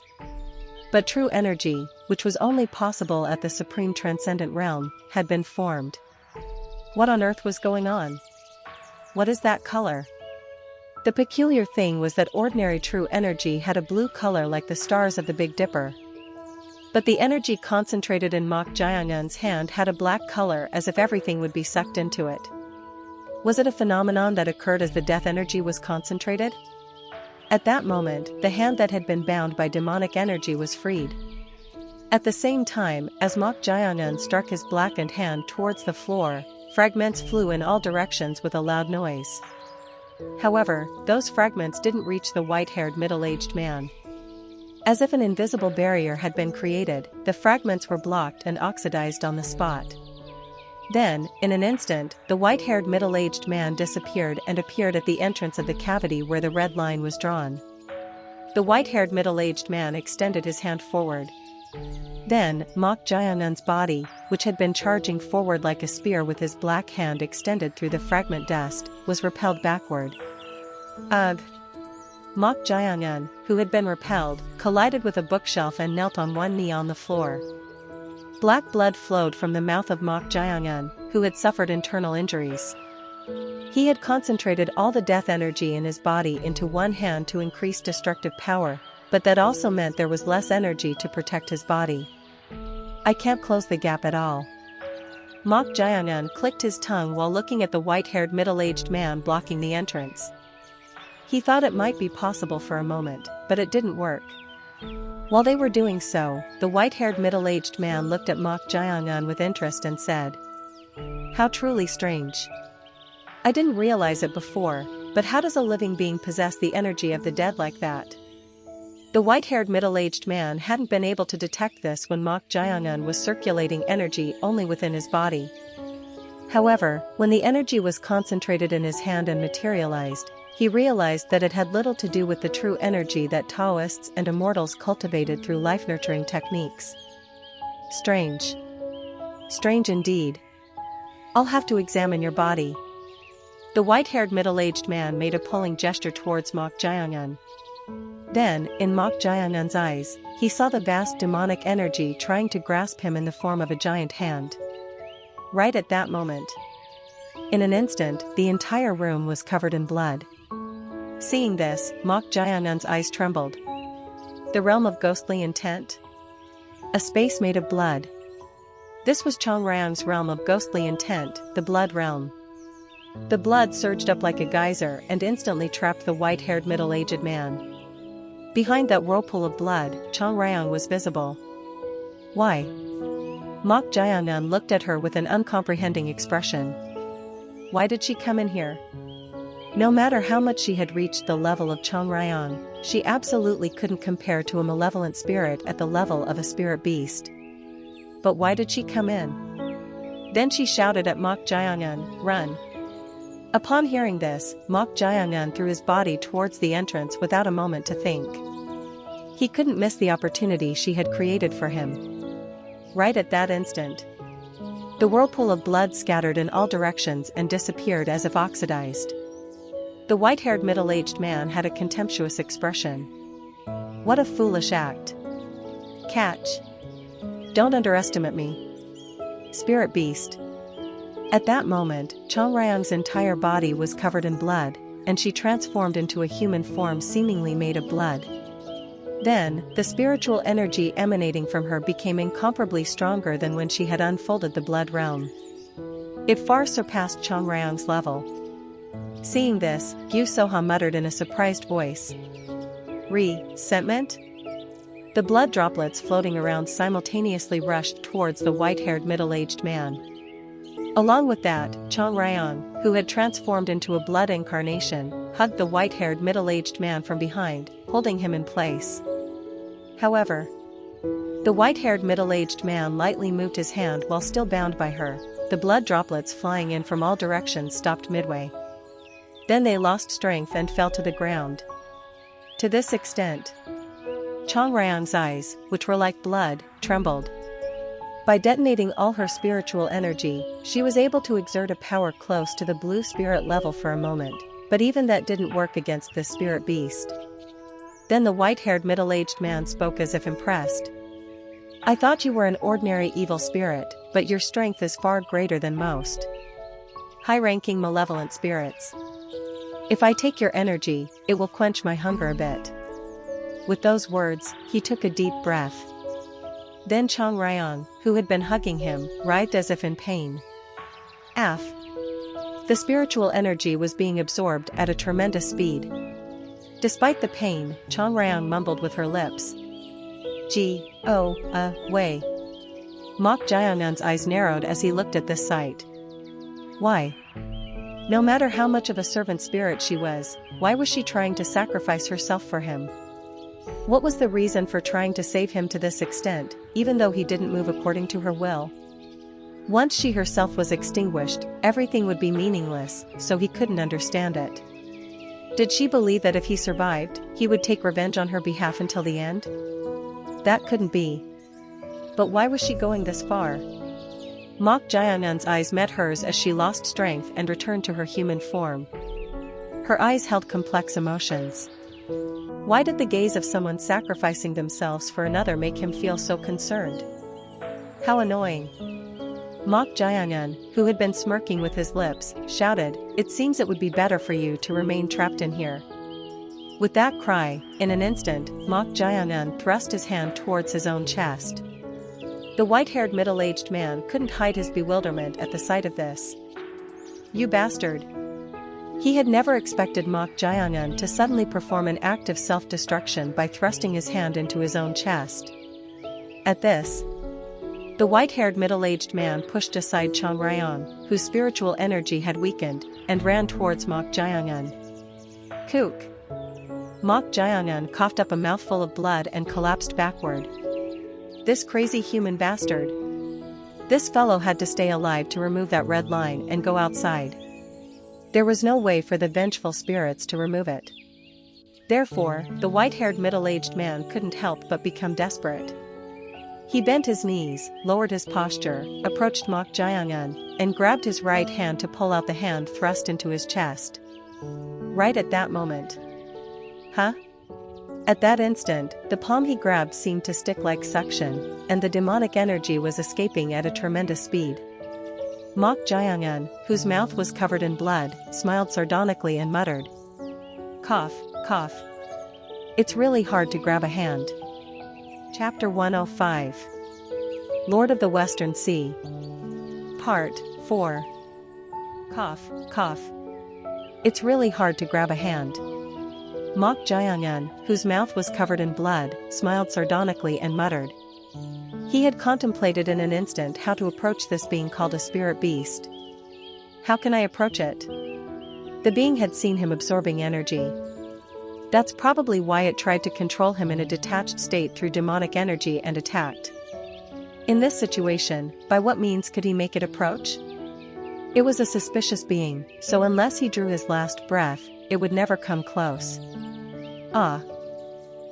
But true energy, which was only possible at the supreme transcendent realm, had been formed. What on earth was going on? What is that color? The peculiar thing was that ordinary true energy had a blue color like the stars of the Big Dipper. But the energy concentrated in Mok Jaeongun's hand had a black color, as if everything would be sucked into it. Was it a phenomenon that occurred as the death energy was concentrated? At that moment, the hand that had been bound by demonic energy was freed. At the same time, as Mok Jaeongun struck his blackened hand towards the floor, fragments flew in all directions with a loud noise. However, those fragments didn't reach the white-haired middle-aged man. As if an invisible barrier had been created, the fragments were blocked and oxidized on the spot. Then, in an instant, the white-haired middle-aged man disappeared and appeared at the entrance of the cavity where the red line was drawn. The white-haired middle-aged man extended his hand forward. Then, Mok Jaeongun's body, which had been charging forward like a spear with his black hand extended through the fragment dust, was repelled backward. Ugh! Mok Jaeongun, who had been repelled, collided with a bookshelf and knelt on one knee on the floor. Black blood flowed from the mouth of Mok Jaeongun, who had suffered internal injuries. He had concentrated all the death energy in his body into one hand to increase destructive power, but that also meant there was less energy to protect his body. I can't close the gap at all. Mok Jaeongun clicked his tongue while looking at the white-haired middle-aged man blocking the entrance. He thought it might be possible for a moment, but it didn't work. While they were doing so, the white-haired middle-aged man looked at Mok Jaeongun with interest and said, "How truly strange. I didn't realize it before, but how does a living being possess the energy of the dead like that?" The white-haired middle-aged man hadn't been able to detect this when Mok Jaeongun was circulating energy only within his body. However, when the energy was concentrated in his hand and materialized, he realized that it had little to do with the true energy that Taoists and immortals cultivated through life-nurturing techniques. Strange. Strange indeed. I'll have to examine your body. The white-haired middle-aged man made a pulling gesture towards Mok Jaeongun. Then, in Mok Jaeongun's eyes, he saw the vast demonic energy trying to grasp him in the form of a giant hand. Right at that moment. In an instant, the entire room was covered in blood. Seeing this, Mok Jaeongun's eyes trembled. The realm of ghostly intent? A space made of blood. This was Chang Ryang's realm of ghostly intent, the blood realm. The blood surged up like a geyser and instantly trapped the white-haired middle-aged man. Behind that whirlpool of blood, Chang Ryang was visible. Why? Mok Jaeongun looked at her with an uncomprehending expression. Why did she come in here? No matter how much she had reached the level of Chang Ryang, she absolutely couldn't compare to a malevolent spirit at the level of a spirit beast. But why did she come in? Then she shouted at Mok Jaeongun, "Run!" Upon hearing this, Mok Jaeongun threw his body towards the entrance without a moment to think. He couldn't miss the opportunity she had created for him. Right at that instant, the whirlpool of blood scattered in all directions and disappeared as if oxidized. The white-haired middle-aged man had a contemptuous expression. What a foolish act. Catch. Don't underestimate me. Spirit beast. At that moment, Chang Ryang's entire body was covered in blood, and she transformed into a human form seemingly made of blood. Then, the spiritual energy emanating from her became incomparably stronger than when she had unfolded the blood realm. It far surpassed Chang Ryang's level. Seeing this, Gyu Soha muttered in a surprised voice. Resentment? The blood droplets floating around simultaneously rushed towards the white-haired middle-aged man. Along with that, Chang Ryang, who had transformed into a blood incarnation, hugged the white-haired middle-aged man from behind, holding him in place. However, the white-haired middle-aged man lightly moved his hand while still bound by her. The blood droplets flying in from all directions stopped midway. Then they lost strength and fell to the ground. To this extent, Chang Ryang's eyes, which were like blood, trembled. By detonating all her spiritual energy, she was able to exert a power close to the blue spirit level for a moment, but even that didn't work against this spirit beast. Then the white-haired middle-aged man spoke as if impressed. "I thought you were an ordinary evil spirit, but your strength is far greater than most high-ranking malevolent spirits. If I take your energy, it will quench my hunger a bit." With those words, he took a deep breath. Then Chang Ryang, who had been hugging him, writhed as if in pain. The spiritual energy was being absorbed at a tremendous speed. Despite the pain, Chang Ryang mumbled with her lips, Way. Mok Jiangnan's eyes narrowed as he looked at this sight. Why? No matter how much of a servant spirit she was, why was she trying to sacrifice herself for him? What was the reason for trying to save him to this extent, even though he didn't move according to her will? Once she herself was extinguished, everything would be meaningless, so he couldn't understand it. Did she believe that if he survived, he would take revenge on her behalf until the end? That couldn't be. But why was she going this far? Mok Jiangnan's eyes met hers as she lost strength and returned to her human form. Her eyes held complex emotions. Why did the gaze of someone sacrificing themselves for another make him feel so concerned? How annoying. Mok Jiangnan, who had been smirking with his lips, shouted, "It seems it would be better for you to remain trapped in here." With that cry, in an instant, Mok Jiangnan thrust his hand towards his own chest. The white-haired middle-aged man couldn't hide his bewilderment at the sight of this. "You bastard." He had never expected Mok Jiangnan to suddenly perform an act of self-destruction by thrusting his hand into his own chest. At this, the white-haired middle-aged man pushed aside Chang Ryang, whose spiritual energy had weakened, and ran towards Mok Jiangnan. Kook! Mok Jiangnan coughed up a mouthful of blood and collapsed backward. This crazy human bastard. This fellow had to stay alive to remove that red line and go outside. There was no way for the vengeful spirits to remove it. Therefore, the white-haired middle-aged man couldn't help but become desperate. He bent his knees, lowered his posture, approached Mok Jiangnan, and grabbed his right hand to pull out the hand thrust into his chest. Right at that moment. At that instant, the palm he grabbed seemed to stick like suction, and the demonic energy was escaping at a tremendous speed. Mok Jiangnan, whose mouth was covered in blood, smiled sardonically and muttered, "Cough, cough. It's really hard to grab a hand." Chapter 105. Lord of the Western Sea. Part 4. Cough, cough. It's really hard to grab a hand. Mok Jiangnan, whose mouth was covered in blood, smiled sardonically and muttered. He had contemplated in an instant how to approach this being called a spirit beast. How can I approach it? The being had seen him absorbing energy. That's probably why it tried to control him in a detached state through demonic energy and attacked. In this situation, by what means could he make it approach? It was a suspicious being, so unless he drew his last breath, it would never come close.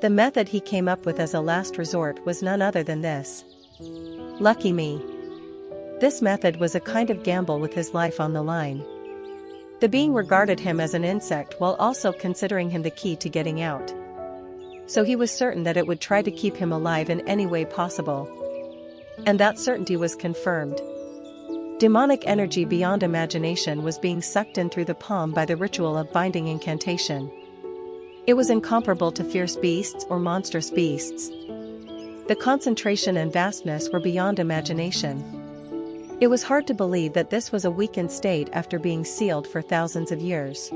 The method he came up with as a last resort was none other than this. Lucky me. This method was a kind of gamble with his life on the line. The being regarded him as an insect while also considering him the key to getting out. So he was certain that it would try to keep him alive in any way possible. And that certainty was confirmed. Demonic energy beyond imagination was being sucked in through the palm by the ritual of binding incantation. It was incomparable to fierce beasts or monstrous beasts. The concentration and vastness were beyond imagination. It was hard to believe that this was a weakened state after being sealed for thousands of years.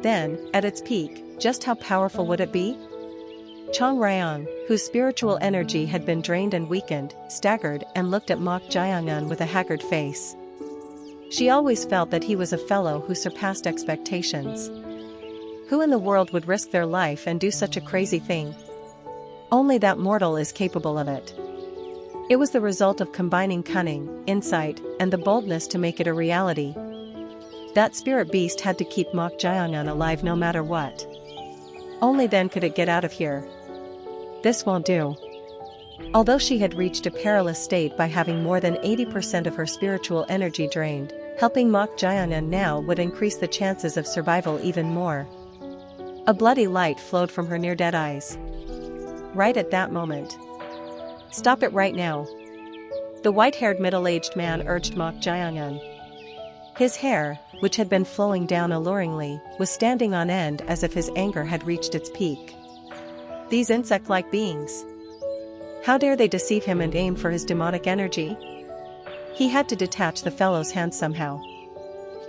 Then, at its peak, just how powerful would it be? Chang Ryang, whose spiritual energy had been drained and weakened, staggered and looked at Mok Jiangnan with a haggard face. She always felt that he was a fellow who surpassed expectations. Who in the world would risk their life and do such a crazy thing? Only that mortal is capable of it. It was the result of combining cunning, insight, and the boldness to make it a reality. That spirit beast had to keep Mok Jayangan alive no matter what. Only then could it get out of here. This won't do. Although she had reached a perilous state by having more than 80% of her spiritual energy drained, helping Mok Jayangan now would increase the chances of survival even more. A bloody light flowed from her near-dead eyes. Right at that moment. Stop it right now. The white-haired middle-aged man urged Mok Jayangan. His hair, which had been flowing down alluringly, was standing on end as if his anger had reached its peak. These insect-like beings. How dare they deceive him and aim for his demonic energy? He had to detach the fellow's hand somehow.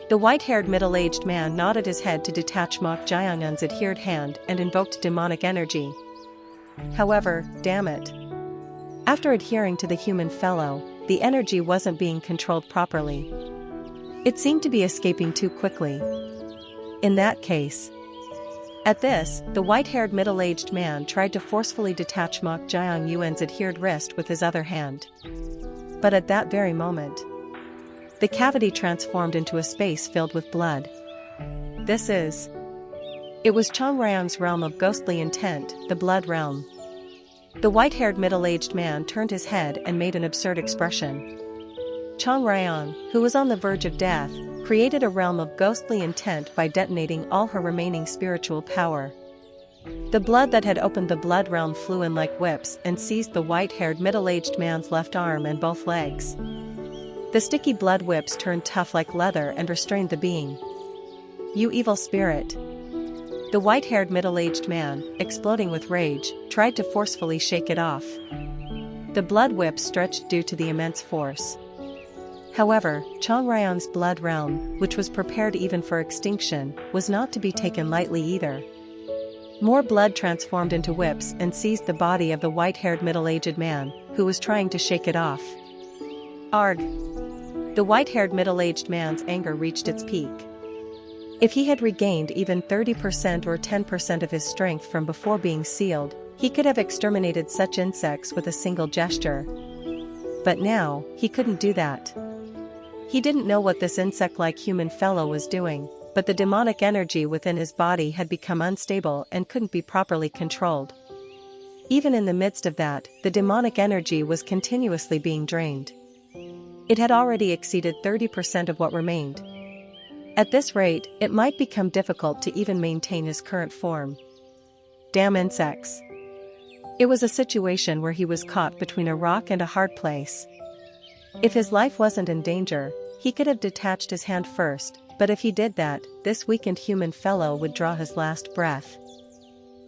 The white-haired middle-aged man nodded his head to detach Mok Jayangan's adhered hand and invoked demonic energy. However, damn it. After adhering to the human fellow, the energy wasn't being controlled properly. It seemed to be escaping too quickly. In that case. At this, the white-haired middle-aged man tried to forcefully detach Mok Jayangan's adhered wrist with his other hand. But at that very moment, the cavity transformed into a space filled with blood. It was Chang Ryang's realm of ghostly intent, the blood realm. The white-haired middle-aged man turned his head and made an absurd expression. Chang Ryang, who was on the verge of death, created a realm of ghostly intent by detonating all her remaining spiritual power. The blood that had opened the blood realm flew in like whips and seized the white-haired middle-aged man's left arm and both legs. The sticky blood whips turned tough like leather and restrained the being. You evil spirit! The white-haired middle-aged man, exploding with rage, tried to forcefully shake it off. The blood whips stretched due to the immense force. However, Chang Ryang's blood realm, which was prepared even for extinction, was not to be taken lightly either. More blood transformed into whips and seized the body of the white-haired middle-aged man, who was trying to shake it off. Arg! The white-haired middle-aged man's anger reached its peak. If he had regained even 30% or 10% of his strength from before being sealed, he could have exterminated such insects with a single gesture. But now, he couldn't do that. He didn't know what this insect-like human fellow was doing, but the demonic energy within his body had become unstable and couldn't be properly controlled. Even in the midst of that, the demonic energy was continuously being drained. It had already exceeded 30% of what remained. At this rate, it might become difficult to even maintain his current form. Damn insects. It was a situation where he was caught between a rock and a hard place. If his life wasn't in danger, he could have detached his hand first, but if he did that, this weakened human fellow would draw his last breath.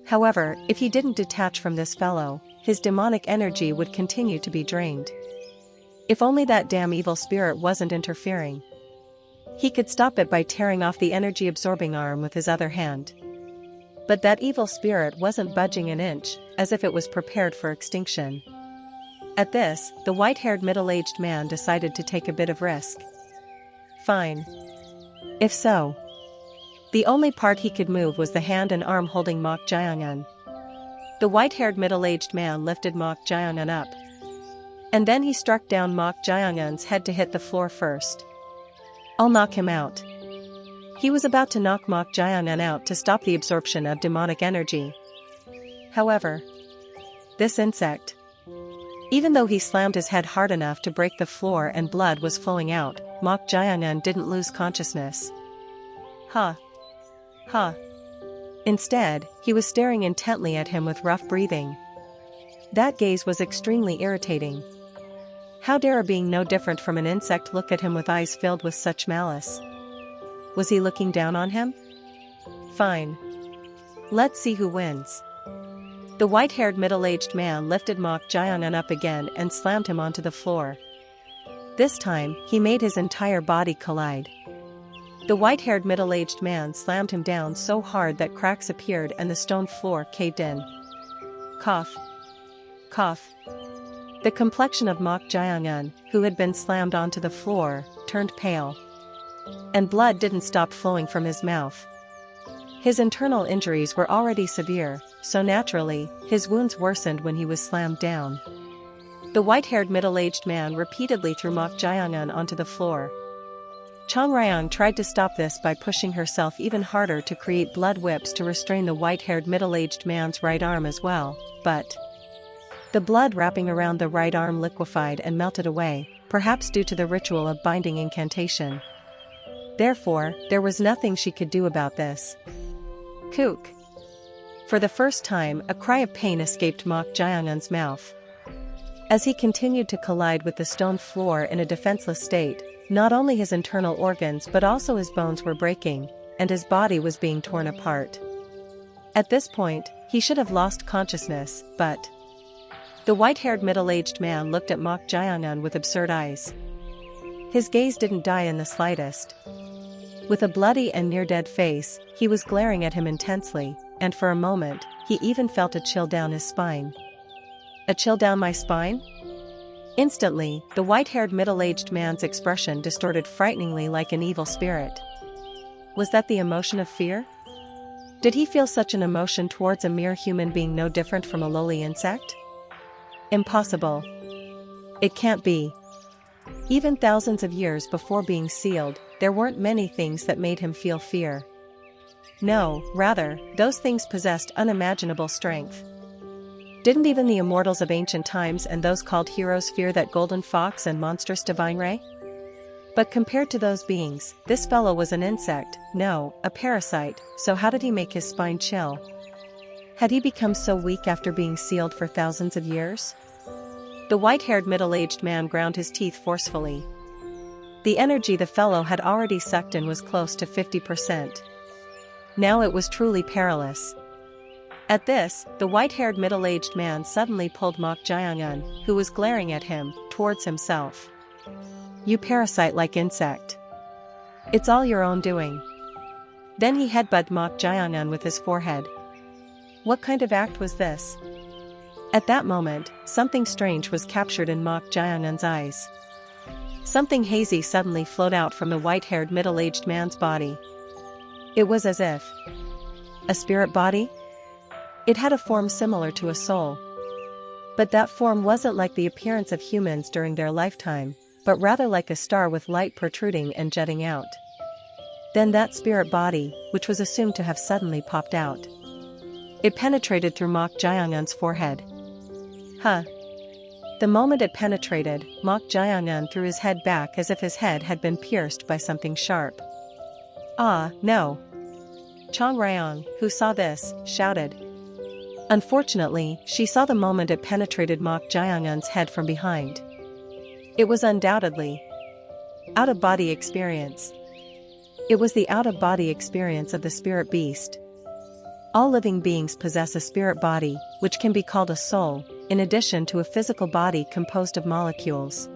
However, if he didn't detach from this fellow, his demonic energy would continue to be drained. If only that damn evil spirit wasn't interfering. He could stop it by tearing off the energy-absorbing arm with his other hand. But that evil spirit wasn't budging an inch, as if it was prepared for extinction. At this, the white-haired middle-aged man decided to take a bit of risk. Fine. If so. The only part he could move was the hand and arm holding Mok Jayangan. The white-haired middle-aged man lifted Mok Jayangan up. And then he struck down Mok Jayangan's head to hit the floor first. I'll knock him out. He was about to knock Mok Jayangan out to stop the absorption of demonic energy. However, this insect. Even though he slammed his head hard enough to break the floor and blood was flowing out, Mok Jayangan didn't lose consciousness. Ha! Ha! Instead, he was staring intently at him with rough breathing. That gaze was extremely irritating. How dare a being no different from an insect look at him with eyes filled with such malice? Was he looking down on him? Fine. Let's see who wins. The white-haired middle-aged man lifted Mok Jayangan up again and slammed him onto the floor. This time, he made his entire body collide. The white-haired middle-aged man slammed him down so hard that cracks appeared and the stone floor caved in. Cough. Cough. The complexion of Mok Jayangan, who had been slammed onto the floor, turned pale. And blood didn't stop flowing from his mouth. His internal injuries were already severe, so naturally, his wounds worsened when he was slammed down. The white-haired middle-aged man repeatedly threw Mok Jayangan onto the floor. Chang Ryong tried to stop this by pushing herself even harder to create blood whips to restrain the white-haired middle-aged man's right arm as well, but the blood wrapping around the right arm liquefied and melted away, perhaps due to the ritual of binding incantation. Therefore, there was nothing she could do about this. Kook! For the first time, a cry of pain escaped Mok Jayangan's mouth. As he continued to collide with the stone floor in a defenseless state, not only his internal organs but also his bones were breaking, and his body was being torn apart. At this point, he should have lost consciousness, but the white-haired middle-aged man looked at Mok Jayangan with absurd eyes. His gaze didn't die in the slightest. With a bloody and near-dead face, he was glaring at him intensely, and for a moment, he even felt a chill down his spine. A chill down my spine? Instantly, the white-haired middle-aged man's expression distorted frighteningly like an evil spirit. Was that the emotion of fear? Did he feel such an emotion towards a mere human being no different from a lowly insect? Impossible. It can't be. Even thousands of years before being sealed, there weren't many things that made him feel fear. No, rather, those things possessed unimaginable strength. Didn't even the immortals of ancient times and those called heroes fear that golden fox and monstrous divine ray? But compared to those beings, this fellow was an insect, no, a parasite, so how did he make his spine chill? Had he become so weak after being sealed for thousands of years? The white-haired middle-aged man ground his teeth forcefully. The energy the fellow had already sucked in was close to 50%. Now it was truly perilous. At this, the white-haired middle-aged man suddenly pulled Mok Jayangan, who was glaring at him, towards himself. You parasite-like insect. It's all your own doing. Then he headbutted Mok Jayangan with his forehead. What kind of act was this? At that moment, something strange was captured in Mok Jayangan's eyes. Something hazy suddenly flowed out from the white-haired middle-aged man's body. It was as if a spirit body? It had a form similar to a soul. But that form wasn't like the appearance of humans during their lifetime, but rather like a star with light protruding and jutting out. Then that spirit body, which was assumed to have suddenly popped out. It penetrated through Mok Jayangan's forehead. Huh. The moment it penetrated, Mok Jayangan threw his head back as if his head had been pierced by something sharp. Ah, no. Chang Ryong, who saw this, shouted. Unfortunately, she saw the moment it penetrated Mok Jayangan's head from behind. It was undoubtedly out-of-body experience. It was the out-of-body experience of the spirit beast. All living beings possess a spirit body, which can be called a soul, in addition to a physical body composed of molecules.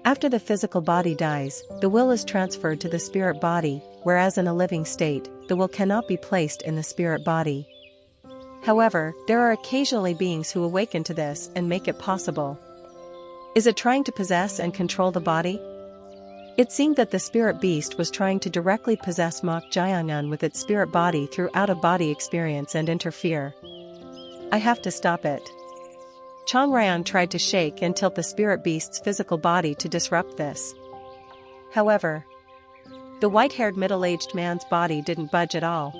After the physical body dies, the will is transferred to the spirit body, whereas in a living state, the will cannot be placed in the spirit body. However, there are occasionally beings who awaken to this and make it possible. Is it trying to possess and control the body? It seemed that the spirit beast was trying to directly possess Mok Jayangan with its spirit body through out-of-body experience and interfere. I have to stop it. Chang Ryong tried to shake and tilt the spirit beast's physical body to disrupt this. However, the white-haired middle-aged man's body didn't budge at all.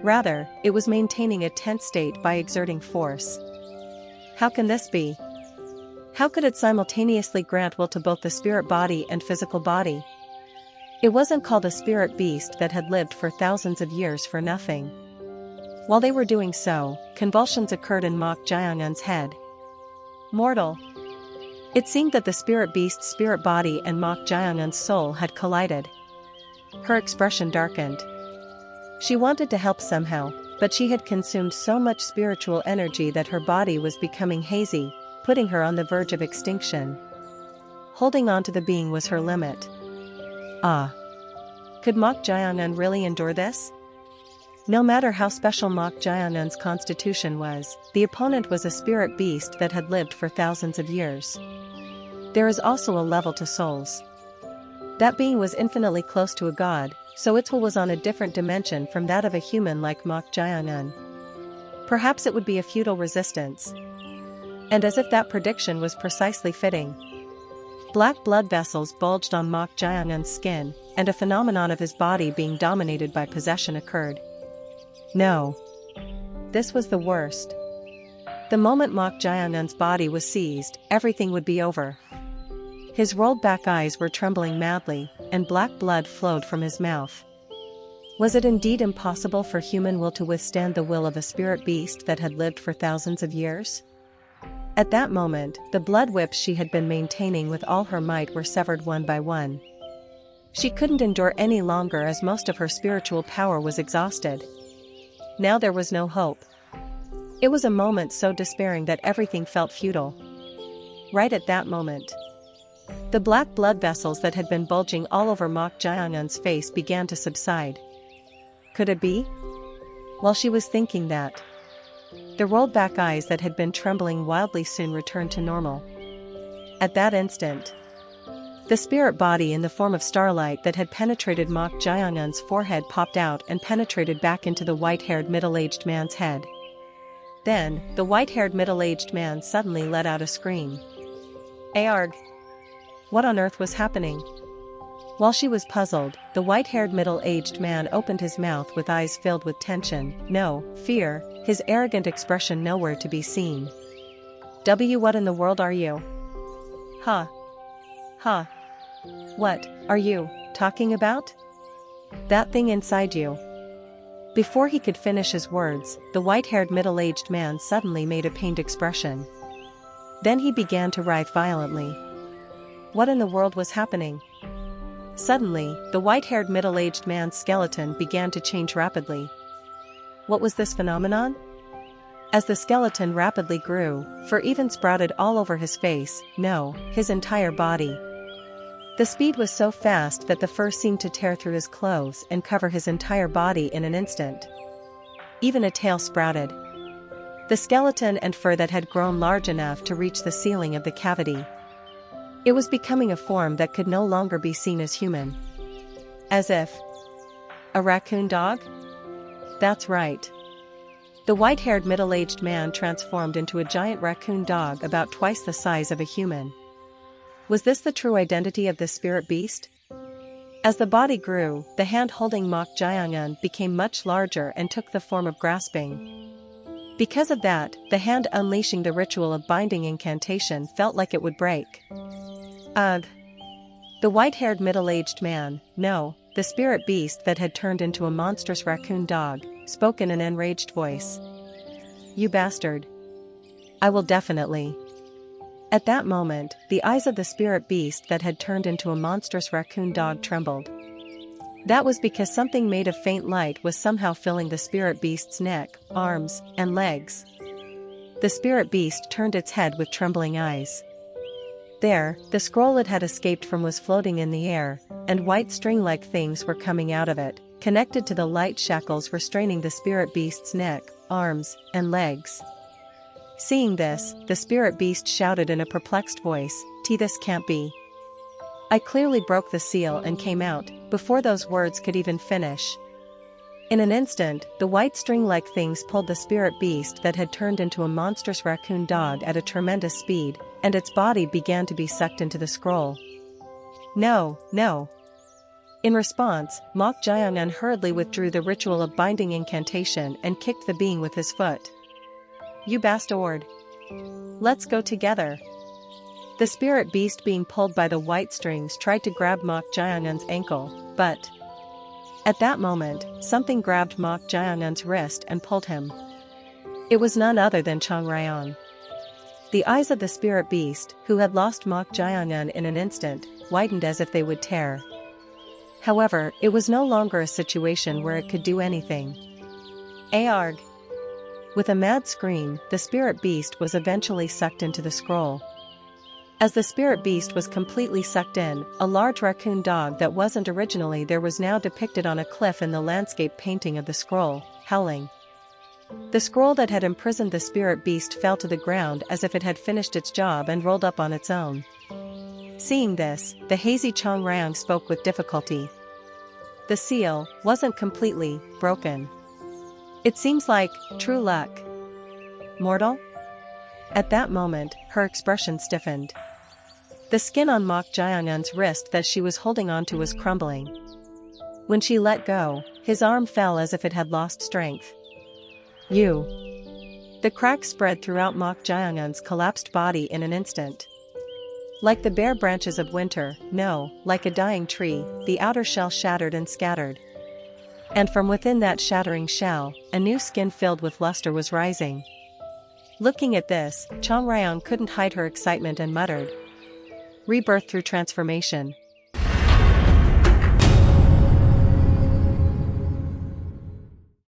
Rather, it was maintaining a tense state by exerting force. How can this be? How could it simultaneously grant will to both the spirit body and physical body? It wasn't called a spirit beast that had lived for thousands of years for nothing. While they were doing so, convulsions occurred in Mok Jayangan's head. Mortal. It seemed that the spirit beast's spirit body and Mok Jayangan's soul had collided. Her expression darkened. She wanted to help somehow, but she had consumed so much spiritual energy that her body was becoming hazy, putting her on the verge of extinction. Holding on to the being was her limit. Ah. Could Mok Jayangan really endure this? No matter how special Mok Jayangan's constitution was, the opponent was a spirit beast that had lived for thousands of years. There is also a level to souls. That being was infinitely close to a god, so its will was on a different dimension from that of a human like Mok Jiangun. Perhaps it would be a feudal resistance. And as if that prediction was precisely fitting, black blood vessels bulged on Mok Jiangun's skin, and a phenomenon of his body being dominated by possession occurred. No. This was the worst. The moment Mok Jiangun's body was seized, everything would be over. His rolled-back eyes were trembling madly, and black blood flowed from his mouth. Was it indeed impossible for human will to withstand the will of a spirit beast that had lived for thousands of years? At that moment, the blood whips she had been maintaining with all her might were severed one by one. She couldn't endure any longer as most of her spiritual power was exhausted. Now there was no hope. It was a moment so despairing that everything felt futile. Right at that moment, the black blood vessels that had been bulging all over Mok Jiangun's face began to subside. Could it be? While she was thinking that, the rolled-back eyes that had been trembling wildly soon returned to normal. At that instant, the spirit body in the form of starlight that had penetrated Mok Jiangun's forehead popped out and penetrated back into the white-haired middle-aged man's head. Then, the white-haired middle-aged man suddenly let out a scream. Aargh! What on earth was happening? While she was puzzled, the white-haired middle-aged man opened his mouth with eyes filled with tension, no fear, his arrogant expression nowhere to be seen. What in the world are you? Huh? Huh? What are you talking about? That thing inside you. Before he could finish his words, the white-haired middle-aged man suddenly made a pained expression. Then he began to writhe violently. What in the world was happening? Suddenly, the white-haired middle-aged man's skeleton began to change rapidly. What was this phenomenon? As the skeleton rapidly grew, fur even sprouted all over his face, no, his entire body. The speed was so fast that the fur seemed to tear through his clothes and cover his entire body in an instant. Even a tail sprouted. The skeleton and fur that had grown large enough to reach the ceiling of the cavity. It was becoming a form that could no longer be seen as human. As if a raccoon dog? That's right. The white-haired middle-aged man transformed into a giant raccoon dog about twice the size of a human. Was this the true identity of the spirit beast? As the body grew, the hand holding Mok Jiangun became much larger and took the form of grasping. Because of that, the hand unleashing the ritual of binding incantation felt like it would break. Ugh! The white-haired middle-aged man, no, the spirit beast that had turned into a monstrous raccoon dog, spoke in an enraged voice. You bastard! I will definitely. At that moment, the eyes of the spirit beast that had turned into a monstrous raccoon dog trembled. That was because something made of faint light was somehow filling the spirit beast's neck, arms, and legs. The spirit beast turned its head with trembling eyes. There, the scroll it had escaped from was floating in the air, and white string-like things were coming out of it, connected to the light shackles restraining the spirit beast's neck, arms, and legs. Seeing this, the spirit beast shouted in a perplexed voice, This can't be. I clearly broke the seal and came out, before those words could even finish. In an instant, the white string-like things pulled the spirit beast that had turned into a monstrous raccoon dog at a tremendous speed, and its body began to be sucked into the scroll. No, no. In response, Mok Jiangun hurriedly withdrew the ritual of binding incantation and kicked the being with his foot. You bastard! Let's go together! The spirit beast being pulled by the white strings tried to grab Mok Jiangun's ankle, but at that moment, something grabbed Mok Jiangun's wrist and pulled him. It was none other than Chang Ryong. The eyes of the spirit beast, who had lost Mok Jiangun in an instant, widened as if they would tear. However, it was no longer a situation where it could do anything. Aargh! With a mad scream, the spirit beast was eventually sucked into the scroll. As the spirit beast was completely sucked in, a large raccoon dog that wasn't originally there was now depicted on a cliff in the landscape painting of the scroll, howling. The scroll that had imprisoned the spirit beast fell to the ground as if it had finished its job and rolled up on its own. Seeing this, the hazy Chong Ryong spoke with difficulty. The seal wasn't completely broken. It seems like true luck. Mortal? At that moment, her expression stiffened. The skin on Mok Jaeyoung's wrist that she was holding onto was crumbling. When she let go, his arm fell as if it had lost strength. You. The crack spread throughout Mok Jaeyoung's collapsed body in an instant. Like the bare branches of winter, no, like a dying tree, the outer shell shattered and scattered. And from within that shattering shell, a new skin filled with luster was rising. Looking at this, Chong Ryong couldn't hide her excitement and muttered. Rebirth through transformation.